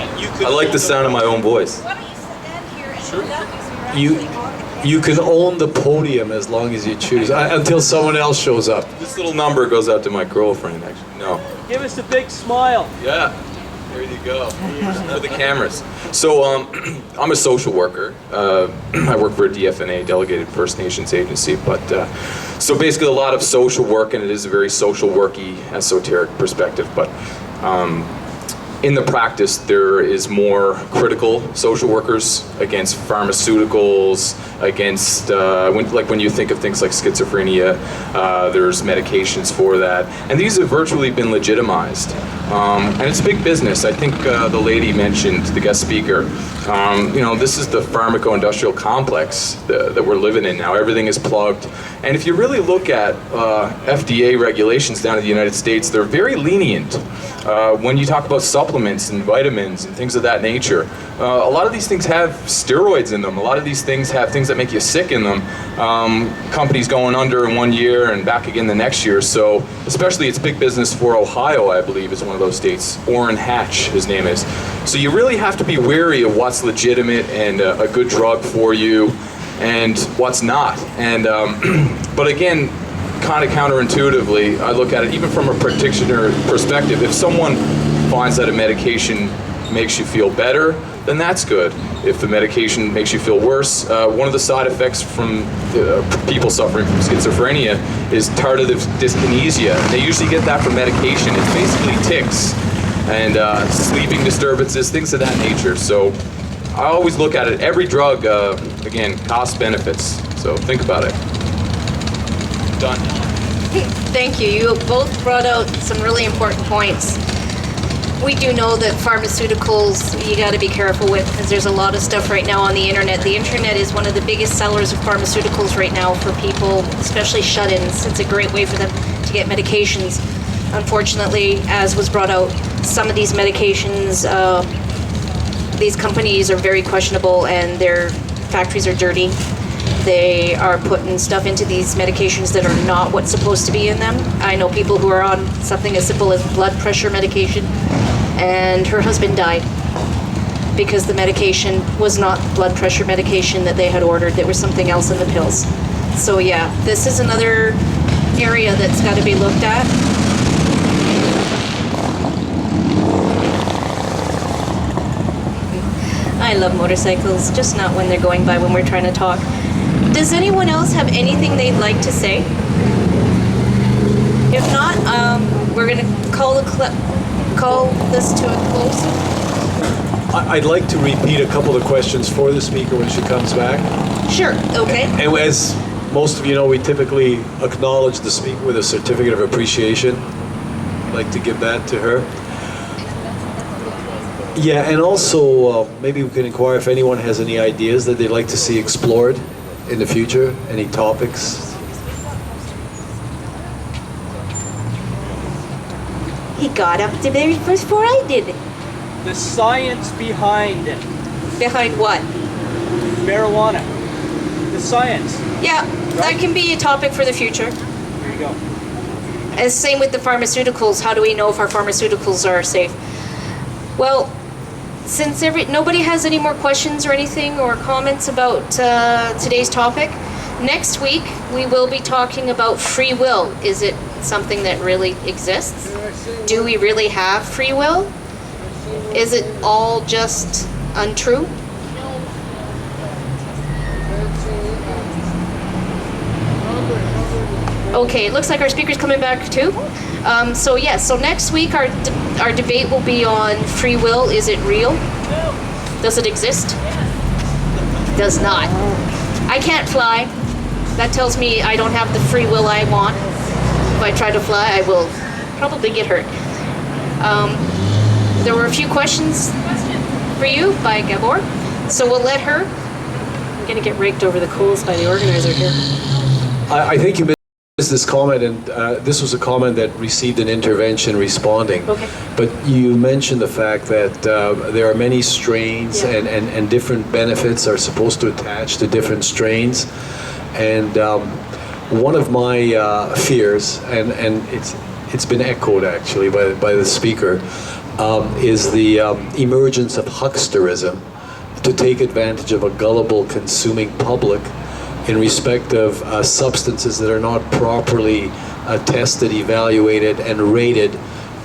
I like the sound of my own voice. Why don't you stand here and do that because you're actually on the You can own the podium as long as you choose, until someone else shows up. This little number goes out to my girlfriend, actually. No. Give us a big smile. Yeah. There you go. For the cameras. So I'm a social worker. I work for a DFNA, Delegated First Nations Agency. But so basically a lot of social work, and it is a very social worky, esoteric perspective. But in the practice, there is more critical social workers against pharmaceuticals, against, when you think of things like schizophrenia, there's medications for that. And these have virtually been legitimized. And it's big business. I think the lady mentioned, the guest speaker, this is the pharmaco-industrial complex that we're living in now. Everything is plugged. And if you really look at FDA regulations down in the United States, they're very lenient. When you talk about supplements and vitamins and things of that nature, a lot of these things have steroids in them. A lot of these things have things that make you sick in them. Companies going under in 1 year and back again the next year. So especially it's big business for Ohio, I believe, is one of those states. Orrin Hatch, his name is. So you really have to be wary of what's legitimate and a good drug for you and what's not. And but again, kind of counterintuitively, I look at it even from a practitioner perspective. If someone finds that a medication makes you feel better, then that's good. If the medication makes you feel worse, one of the side effects from people suffering from schizophrenia is tardive dyskinesia. And they usually get that from medication. It's basically tics and sleeping disturbances, things of that nature. So I always look at it, every drug, again, cost benefits. So think about it. Done. Thank you. You both brought out some really important points. We do know that pharmaceuticals you got to be careful with because there's a lot of stuff right now on the internet. The internet is one of the biggest sellers of pharmaceuticals right now for people, especially shut-ins. It's a great way for them to get medications. Unfortunately, as was brought out, some of these medications, these companies are very questionable and their factories are dirty. They are putting stuff into these medications that are not what's supposed to be in them. I know people who are on something as simple as blood pressure medication, and her husband died because the medication was not blood pressure medication that they had ordered. There was something else in the pills. So yeah, this is another area that's got to be looked at. I love motorcycles, just not when they're going by when we're trying to talk. Does anyone else have anything they'd like to say? If not, we're going to call this to a close. I'd like to repeat a couple of questions for the speaker when she comes back. Sure, okay. And as most of you know, we typically acknowledge the speaker with a certificate of appreciation. I'd like to give that to her. Yeah, and also maybe we can inquire if anyone has any ideas that they'd like to see explored in the future, any topics. He got up the very first before I did. The science behind it. Behind what? Marijuana. The science. Yeah, that can be a topic for the future. There you go. And same with the pharmaceuticals. How do we know if our pharmaceuticals are safe? Well, since nobody has any more questions or anything or comments about today's topic, next week we will be talking about free will. Is it something that really exists? Do we really have free will? Is it all just untrue? Okay, it looks like our speaker's coming back too. So yes, so next week our debate will be on free will. Is it real? Does it exist? Does not. I can't fly. That tells me I don't have the free will I want. If I try to fly, I will probably get hurt. There were a few questions for you by Gabor, so we'll let her. I'm going to get raked over the coals by the organizer here. I think you missed this comment, and this was a comment that received an intervention responding. Okay. But you mentioned the fact that there are many strains, Yeah. and different benefits are supposed to attach to different strains. And one of my fears, and it's been echoed actually by the speaker, is the emergence of hucksterism, to take advantage of a gullible consuming public in respect of substances that are not properly tested, evaluated, and rated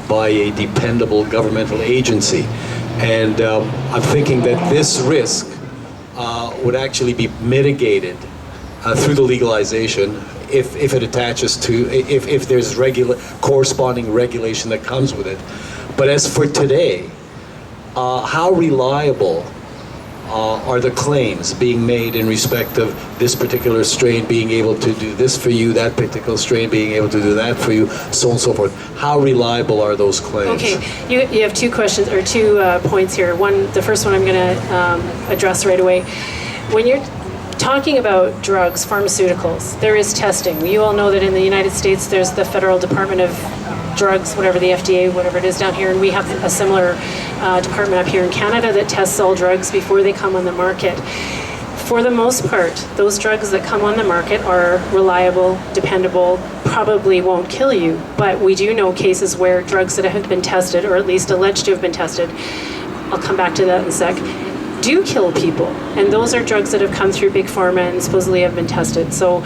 by a dependable governmental agency. And I'm thinking that this risk would actually be mitigated through the legalization if it attaches to, if there's corresponding regulation that comes with it. But as for today, how reliable are the claims being made in respect of this particular strain being able to do this for you, that particular strain being able to do that for you, so on and so forth? How reliable are those claims? Okay, you have two questions, or two points here. The first one I'm going to address right away. When you're talking about drugs, pharmaceuticals, there is testing. You all know that in the United States there's the Federal Department of Drugs, whatever, the FDA, whatever it is down here, and we have a similar department up here in Canada that tests all drugs before they come on the market. For the most part, those drugs that come on the market are reliable, dependable, probably won't kill you, but we do know cases where drugs that have been tested, or at least alleged to have been tested, I'll come back to that in a sec, do kill people, and those are drugs that have come through big pharma and supposedly have been tested. So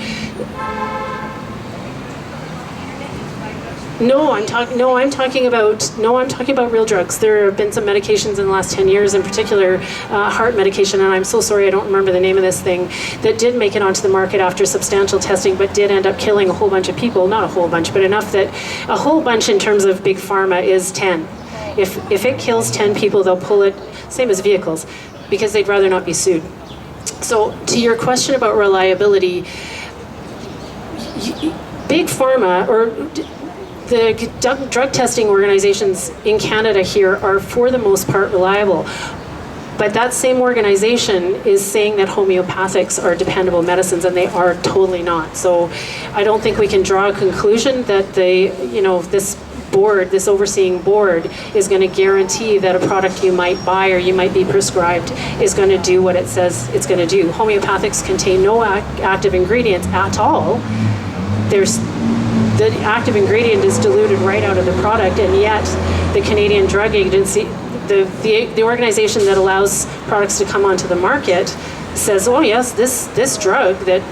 I'm talking about real drugs. There have been some medications in the last 10 years, in particular heart medication, and I'm so sorry I don't remember the name of this thing, that did make it onto the market after substantial testing, but did end up killing a whole bunch of people. Not a whole bunch, but enough that a whole bunch in terms of big pharma is 10. If it kills 10 people, they'll pull it, same as vehicles, because they'd rather not be sued. So to your question about reliability, big pharma, or the drug testing organizations in Canada here, are for the most part reliable. But that same organization is saying that homeopathics are dependable medicines, and they are totally not. So I don't think we can draw a conclusion that this overseeing board is going to guarantee that a product you might buy or you might be prescribed is going to do what it says it's going to do. Homeopathics contain no active ingredients at all. The active ingredient is diluted right out of the product, and yet the Canadian Drug Agency, the organization that allows products to come onto the market, says, oh yes, this drug that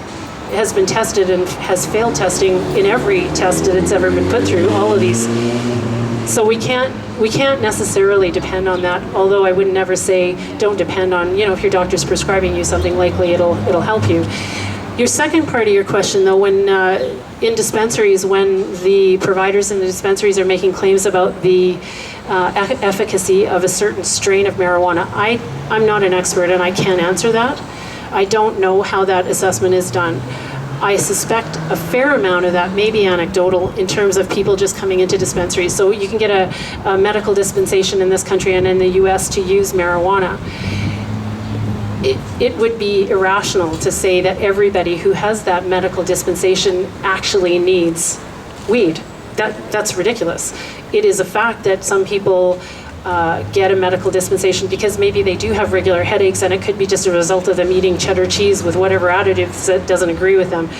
has been tested and has failed testing in every test that it's ever been put through, all of these. So we can't necessarily depend on that, although I would never say don't depend on, if your doctor's prescribing you something, likely it'll help you. Your second part of your question, though, when in dispensaries, when the providers in the dispensaries are making claims about the efficacy of a certain strain of marijuana, I'm not an expert and I can't answer that. I don't know how that assessment is done. I suspect a fair amount of that may be anecdotal in terms of people just coming into dispensaries. So you can get a medical dispensation in this country and in the US to use marijuana. It would be irrational to say that everybody who has that medical dispensation actually needs weed. That's ridiculous. It is a fact that some people get a medical dispensation because maybe they do have regular headaches, and it could be just a result of them eating cheddar cheese with whatever additives that doesn't agree with them.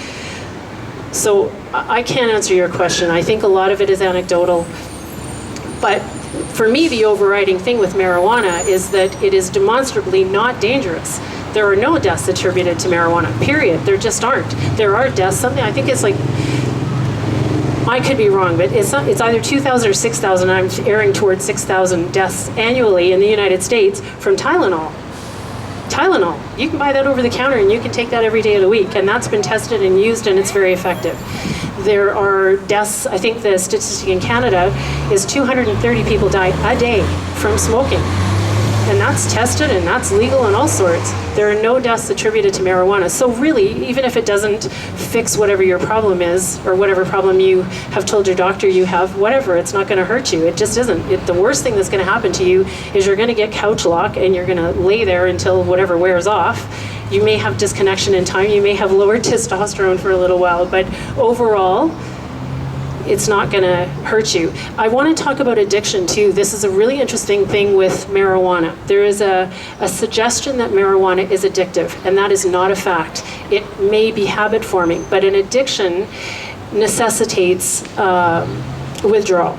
So I can't answer your question. I think a lot of it is anecdotal. But for me, the overriding thing with marijuana is that it is demonstrably not dangerous. There are no deaths attributed to marijuana, period. There just aren't. There are deaths, I think it's like, I could be wrong, but it's either 2,000 or 6,000. I'm erring towards 6,000 deaths annually in the United States from Tylenol. Tylenol. You can buy that over the counter and you can take that every day of the week, and that's been tested and used, and it's very effective. there are deaths. I think the statistic in Canada is 230 people die a day from smoking. And that's tested and that's legal and all sorts. There are no deaths attributed to marijuana. So really, even if it doesn't fix whatever your problem is, or whatever problem you have told your doctor you have, whatever, it's not going to hurt you. It just isn't. The worst thing that's going to happen to you is you're going to get couch lock and you're going to lay there until whatever wears off. You may have disconnection in time. You may have lowered testosterone for a little while, but overall, it's not going to hurt you. I want to talk about addiction too. This is a really interesting thing with marijuana. There is a suggestion that marijuana is addictive, and that is not a fact. It may be habit forming, but an addiction necessitates withdrawal.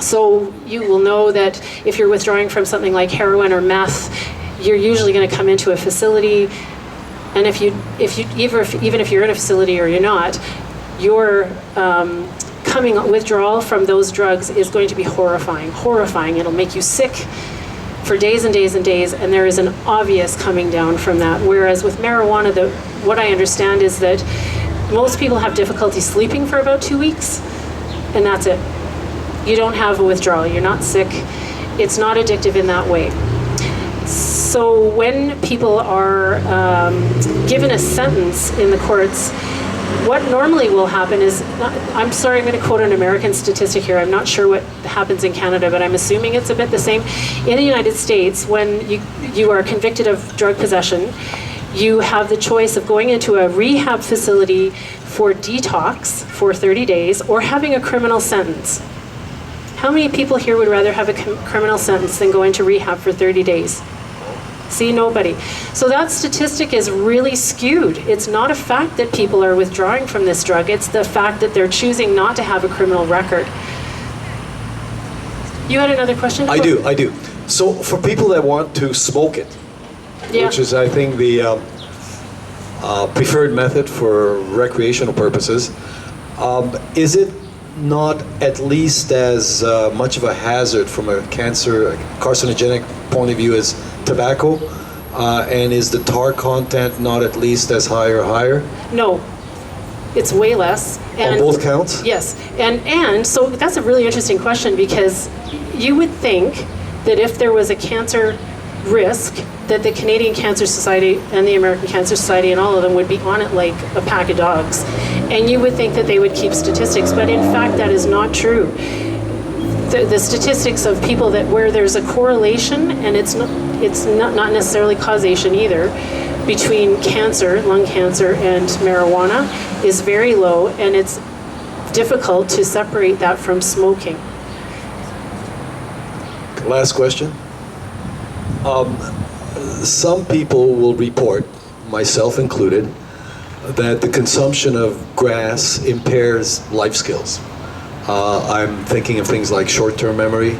So you will know that if you're withdrawing from something like heroin or meth, you're usually going to come into a facility, and even if you're in a facility or you're not, your withdrawal from those drugs is going to be horrifying. It'll make you sick for days and days and days, and there is an obvious coming down from that. Whereas with marijuana, what I understand is that most people have difficulty sleeping for about 2 weeks, and that's it. You don't have a withdrawal. You're not sick. It's not addictive in that way. So when people are given a sentence in the courts, what normally will happen is, I'm sorry, I'm going to quote an American statistic here. I'm not sure what happens in Canada, but I'm assuming it's a bit the same. In the United States, when you are convicted of drug possession, you have the choice of going into a rehab facility for detox for 30 days or having a criminal sentence. How many people here would rather have a criminal sentence than go into rehab for 30 days? See, nobody. So that statistic is really skewed. It's not a fact that people are withdrawing from this drug. It's the fact that they're choosing not to have a criminal record. You had another question? I do. So for people that want to smoke it, Yeah. which is, I think, the preferred method for recreational purposes, is it not at least as much of a hazard from a carcinogenic point of view as tobacco? And is the tar content not at least as high or higher? No, it's way less. On both counts? Yes, and so that's a really interesting question, because you would think that if there was a cancer risk, that the Canadian Cancer Society and the American Cancer Society and all of them would be on it like a pack of dogs. And you would think that they would keep statistics, but in fact that is not true. The statistics of people where there's a correlation, and it's not necessarily causation either, between cancer, lung cancer, and marijuana is very low, and it's difficult to separate that from smoking. Last question. Some people will report, myself included, that the consumption of grass impairs life skills. I'm thinking of things like short-term memory,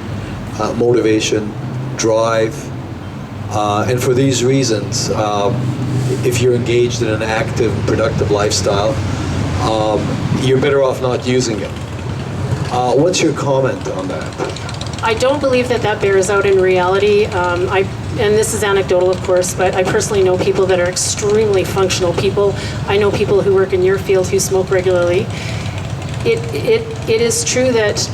motivation, drive, and for these reasons, if you're engaged in an active, productive lifestyle, you're better off not using it. What's your comment on that? I don't believe that bears out in reality. And this is anecdotal, of course, but I personally know people that are extremely functional people. I know people who work in your field who smoke regularly. It is true that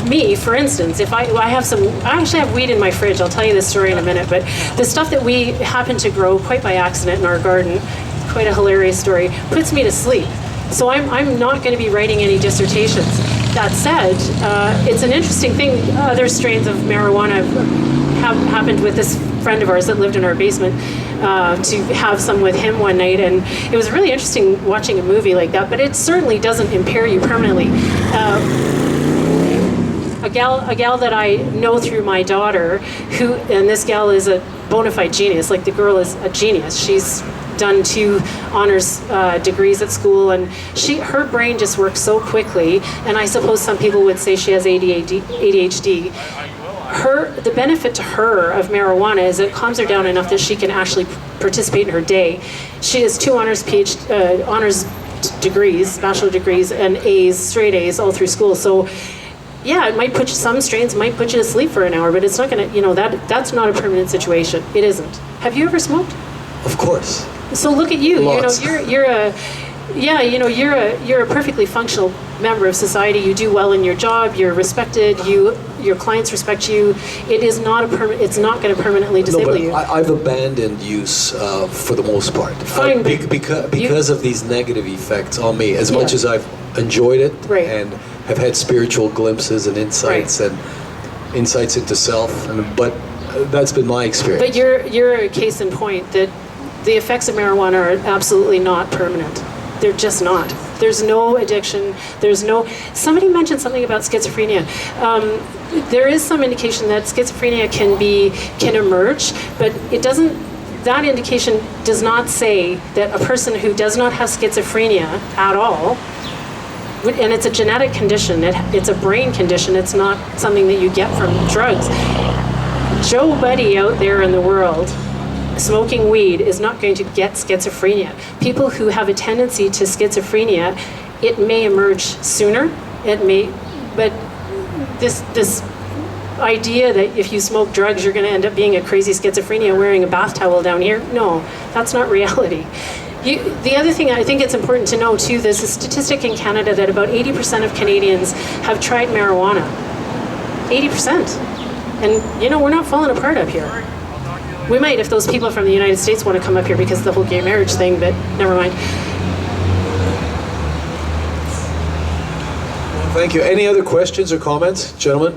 me, for instance, if I actually have weed in my fridge. I'll tell you this story in a minute, but the stuff that we happen to grow quite by accident in our garden, quite a hilarious story, puts me to sleep. So I'm not going to be writing any dissertations. That said, it's an interesting thing. Other strains of marijuana have happened with this friend of ours that lived in our basement, to have some with him one night, and it was really interesting watching a movie like that, but it certainly doesn't impair you permanently. A gal that I know through my daughter, and this gal is a bona fide genius, like the girl is a genius. She's done 2 honors degrees at school, and her brain just works so quickly, and I suppose some people would say she has ADHD. The benefit to her of marijuana is it calms her down enough that she can actually participate in her day. She has 2 honors degrees, bachelor degrees, and A's, straight A's all through school. So yeah, it might put you, some strains might put you to sleep for an hour, but it's not gonna, that's not a permanent situation. It isn't. Have you ever smoked? Of course. So look at you. Lots. You're Yeah, you know, you're a perfectly functional member of society. You do well in your job. You're respected. Your clients respect you. It is not it's not going to permanently disable you. I've abandoned use for the most part. Fine, Because of these negative effects on me. As much Yeah. as I've enjoyed it Right. and have had spiritual glimpses and insights Right. and insights into self, but that's been my experience. But you're a case in point that the effects of marijuana are absolutely not permanent. They're just not. There's no addiction. Somebody mentioned something about schizophrenia. There is some indication that schizophrenia can emerge, but it doesn't. That indication does not say that a person who does not have schizophrenia at all, and it's a genetic condition. It's a brain condition. It's not something that you get from drugs. Joe Buddy out there in the world smoking weed is not going to get schizophrenia. People who have a tendency to schizophrenia, it may emerge sooner. It may, but this idea that if you smoke drugs you're going to end up being a crazy schizophrenia wearing a bath towel down here, no, that's not reality. The other thing I think it's important to know too, there's a statistic in Canada that about 80% of Canadians have tried marijuana. 80%. And you know, we're not falling apart up here. We might if those people from the United States want to come up here because of the whole gay marriage thing, but never mind. Thank you. Any other questions or comments, gentlemen?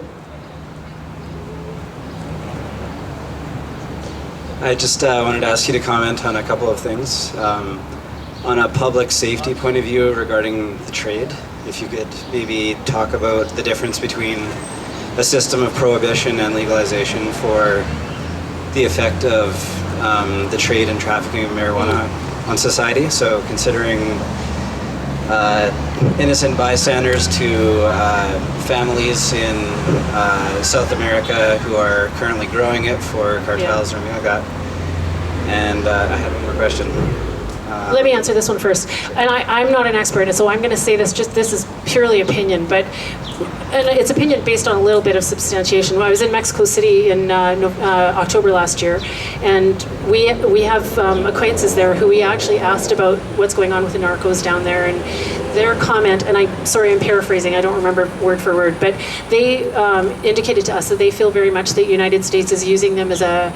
I just wanted to ask you to comment on a couple of things. On a public safety point of view regarding the trade, if you could maybe talk about the difference between a system of prohibition and legalization for the effect of the trade and trafficking of marijuana on society. So considering innocent bystanders to families in South America who are currently growing it for cartels or anything like that. And I had one more question. Let me answer this one first. And I'm not an expert, and so I'm going to say this is purely opinion, and it's opinion based on a little bit of substantiation. I was in Mexico City in October last year, and we have acquaintances there who we actually asked about what's going on with the narcos down there, and their comment, and I'm paraphrasing, I don't remember word for word, but they indicated to us that they feel very much that the United States is using them as a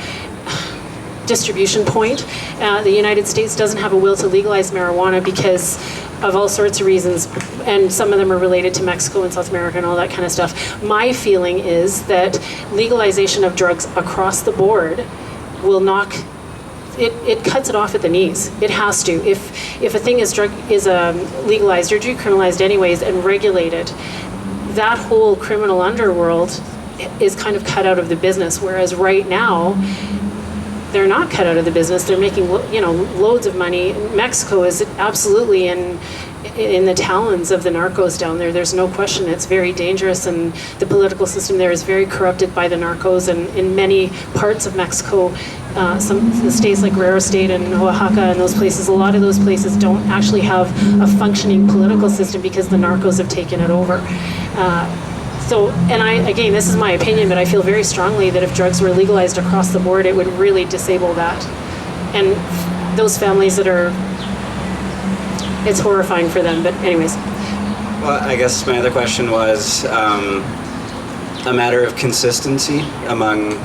distribution point. The United States doesn't have a will to legalize marijuana because of all sorts of reasons, and some of them are related to Mexico and South America and all that kind of stuff. My feeling is that legalization of drugs across the board will knock it cuts it off at the knees. It has to. If a thing is legalized or decriminalized anyways and regulated, that whole criminal underworld is kind of cut out of the business. Whereas right now, they're not cut out of the business. They're making loads of money. Mexico is absolutely in the talons of the narcos down there. There's no question. It's very dangerous, and the political system there is very corrupted by the narcos. And in many parts of Mexico, some states like Guerrero State and Oaxaca and those places, a lot of those places don't actually have a functioning political system because the narcos have taken it over. Again, this is my opinion, but I feel very strongly that if drugs were legalized across the board, it would really disable that. And those families it's horrifying for them, but anyways. Well, I guess my other question was a matter of consistency among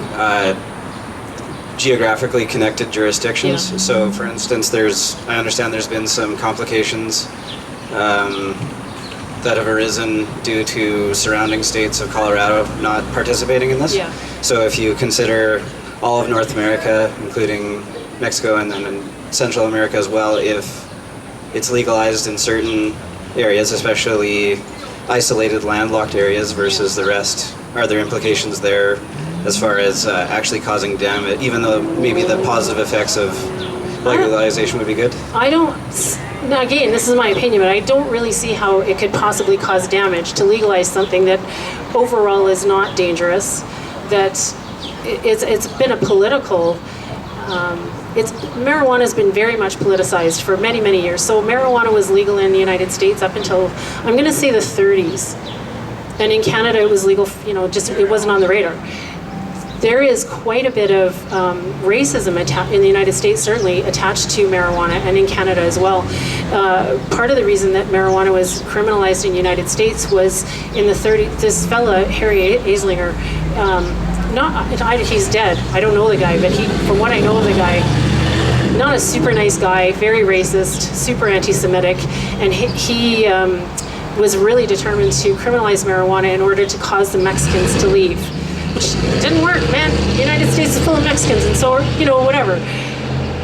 geographically connected jurisdictions. Yeah. So, for instance, I understand there's been some complications that have arisen due to surrounding states of Colorado not participating in this. Yeah. So if you consider all of North America, including Mexico and then in Central America as well, if it's legalized in certain areas, especially isolated landlocked areas versus the rest, are there implications there as far as actually causing damage, even though maybe the positive effects of legalization would be good? Now again, this is my opinion, but I don't really see how it could possibly cause damage to legalize something that overall is not dangerous, that it's been a political, marijuana has been very much politicized for many, many years. So marijuana was legal in the United States up until, I'm going to say the 30s. And in Canada it was legal, it wasn't on the radar. there is quite a bit of racism in the United States, certainly attached to marijuana, and in Canada as well. Part of the reason that marijuana was criminalized in the United States was in the 30s. This fella, Harry Aslinger, he's dead. I don't know the guy, but from what I know of the guy, not a super nice guy, very racist, super anti-Semitic, and he was really determined to criminalize marijuana in order to cause the Mexicans to leave, which didn't work, man. The United States is full of Mexicans, and so, whatever.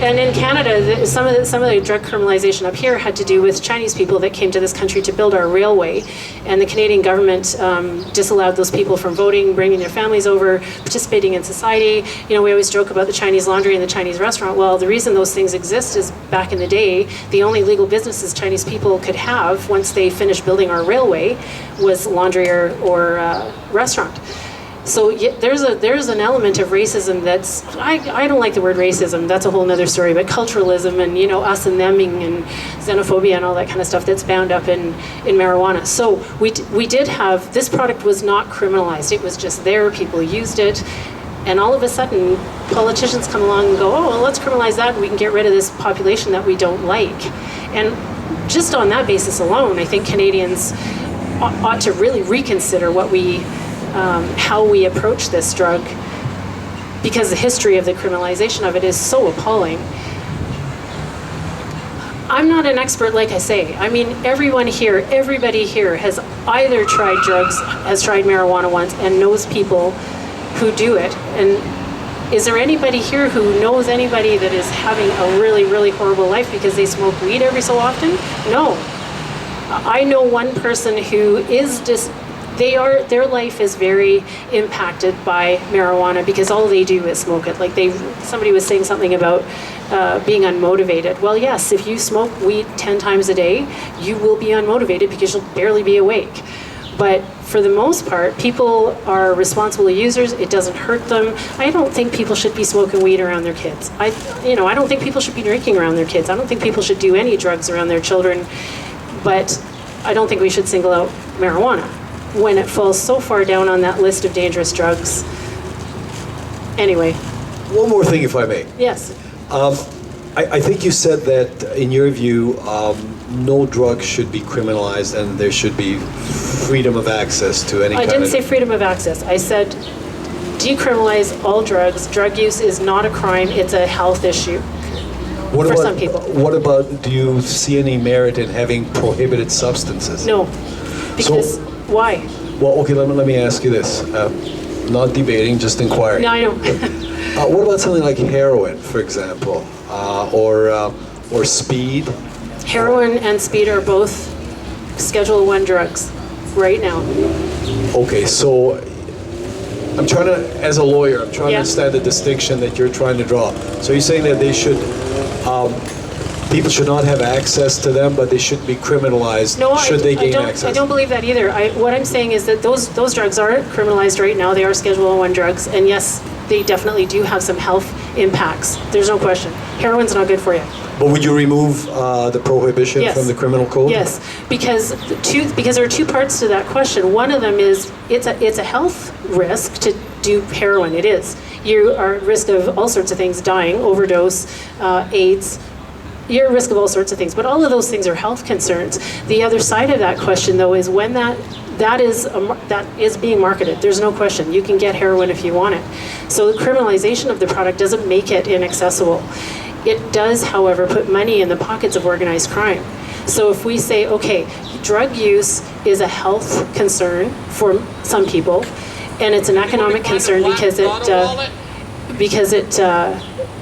And in Canada, some of the drug criminalization up here had to do with Chinese people that came to this country to build our railway, and the Canadian government disallowed those people from voting, bringing their families over, participating in society. We always joke about the Chinese laundry and the Chinese restaurant. Well, the reason those things exist is back in the day, the only legal businesses Chinese people could have once they finished building our railway was laundry or restaurant. So there's an element of racism that's, I don't like the word racism, that's a whole nother story, but culturalism and, us and theming and xenophobia and all that kind of stuff that's bound up in marijuana. So we did have, this product was not criminalized, it was just there, people used it, and all of a sudden politicians come along and go, oh, well, let's criminalize that and we can get rid of this population that we don't like. And just on that basis alone, I think Canadians ought to really reconsider how we approach this drug, because the history of the criminalization of it is so appalling. I'm not an expert, like I say. I mean, everybody here has either tried drugs, has tried marijuana once, and knows people who do it. And is there anybody here who knows anybody that is having a really, really horrible life because they smoke weed every so often? No. I know one person who is their life is very impacted by marijuana because all they do is smoke it. Like somebody was saying something about being unmotivated. Well, yes, if you smoke weed 10 times a day, you will be unmotivated because you'll barely be awake. But for the most part, people are responsible users. It doesn't hurt them. I don't think people should be smoking weed around their kids. I don't think people should be drinking around their kids. I don't think people should do any drugs around their children. But I don't think we should single out marijuana when it falls so far down on that list of dangerous drugs. Anyway. One more thing, if I may. Yes. I think you said that, in your view, no drug should be criminalized and there should be freedom of access to any kind of... I didn't say freedom of access. I said decriminalize all drugs. Drug use is not a crime. It's a health issue for some people. What about, do you see any merit in having prohibited substances? No. Because... Why? Well, okay, let me ask you this. Not debating, just inquiring. No, I know. What about something like heroin, for example, or speed? Heroin and speed are both Schedule I drugs right now. Okay, so I'm trying to, as a lawyer, I'm trying to understand the distinction that you're trying to draw. So you're saying that they should, people should not have access to them, but they shouldn't be criminalized should they gain access? I don't believe that either. What I'm saying is that those drugs are criminalized right now. They are Schedule I drugs, and yes, they definitely do have some health impacts. There's no question. Heroin's not good for you. But would you remove the prohibition from the criminal code? Yes, because there are two parts to that question. One of them is it's a health risk to do heroin. It is. You are at risk of all sorts of things: dying, overdose, AIDS. You're at risk of all sorts of things, but all of those things are health concerns. The other side of that question, though, is when that is being marketed. There's no question. You can get heroin if you want it. So the criminalization of the product doesn't make it inaccessible. It does, however, put money in the pockets of organized crime. So if we say, okay, drug use is a health concern for some people, and it's an economic concern because it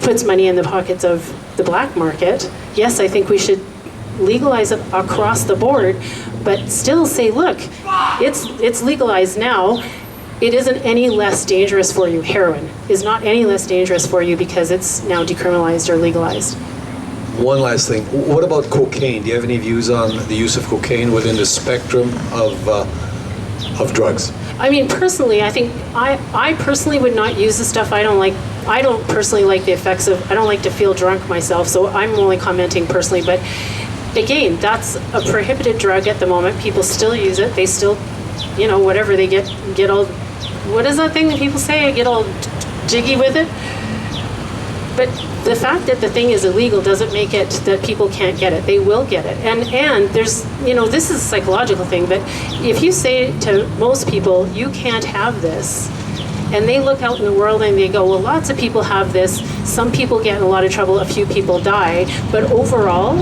puts money in the pockets of the black market, yes, I think we should legalize it across the board, but still say, look, it's legalized now. It isn't any less dangerous for you. Heroin is not any less dangerous for you because it's now decriminalized or legalized. One last thing. What about cocaine? Do you have any views on the use of cocaine within the spectrum of drugs? I mean, personally, I think I personally would not use the stuff. I don't personally like the effects of, I don't like to feel drunk myself, so I'm only commenting personally. But again, that's a prohibited drug at the moment. People still use it. They still, whatever, they get all what is that thing that people say? I get all jiggy with it. But the fact that the thing is illegal doesn't make it that people can't get it. They will get it. And there's, this is a psychological thing, but if you say to most people, you can't have this, and they look out in the world and they go, well, lots of people have this, some people get in a lot of trouble, a few people die, but overall,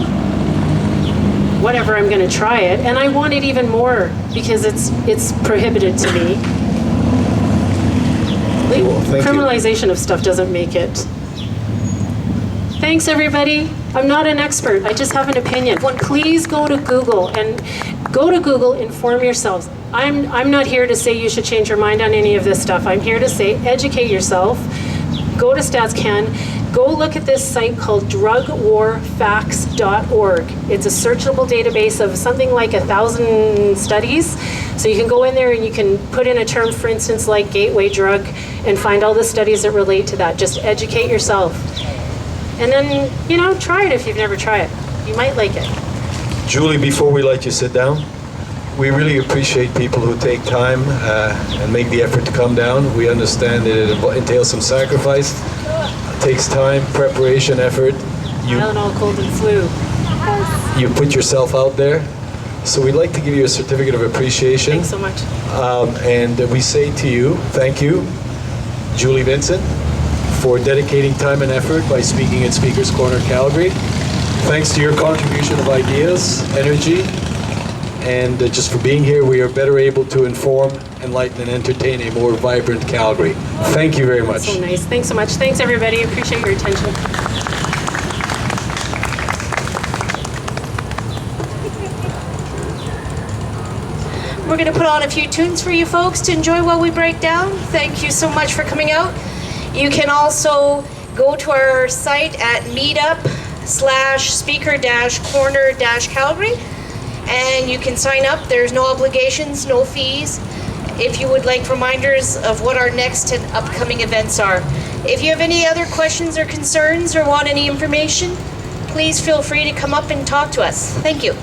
whatever, I'm going to try it. And I want it even more because it's prohibited to me. Cool, thank you. Criminalization of stuff doesn't make it. Thanks, everybody. I'm not an expert. I just have an opinion. Please go to Google, inform yourselves. I'm not here to say you should change your mind on any of this stuff. I'm here to say educate yourself. Go to StatsCan. Go look at this site called drugwarfacts.org. It's a searchable database of something like 1,000 studies. So you can go in there and you can put in a term, for instance, like gateway drug, and find all the studies that relate to that. Just educate yourself. And then, try it if you've never tried it. You might like it. Julie, before we let you sit down, we really appreciate people who take time and make the effort to come down. We understand that it entails some sacrifice. It takes time, preparation, effort. Tylenol, cold and flu. You put yourself out there. So we'd like to give you a certificate of appreciation. Thanks so much. And we say to you, thank you, Julie Vincent, for dedicating time and effort by speaking at Speakers Corner Calgary. Thanks to your contribution of ideas, energy, and just for being here, we are better able to inform, enlighten, and entertain a more vibrant Calgary. Thank you very much. So nice. Thanks so much. Thanks, everybody. Appreciate your attention. We're going to put on a few tunes for you folks to enjoy while we break down. Thank you so much for coming out. You can also go to our site at meetup/speaker-corner-Calgary, and you can sign up. There's no obligations, no fees, if you would like reminders of what our next and upcoming events are. If you have any other questions or concerns or want any information, please feel free to come up and talk to us. Thank you.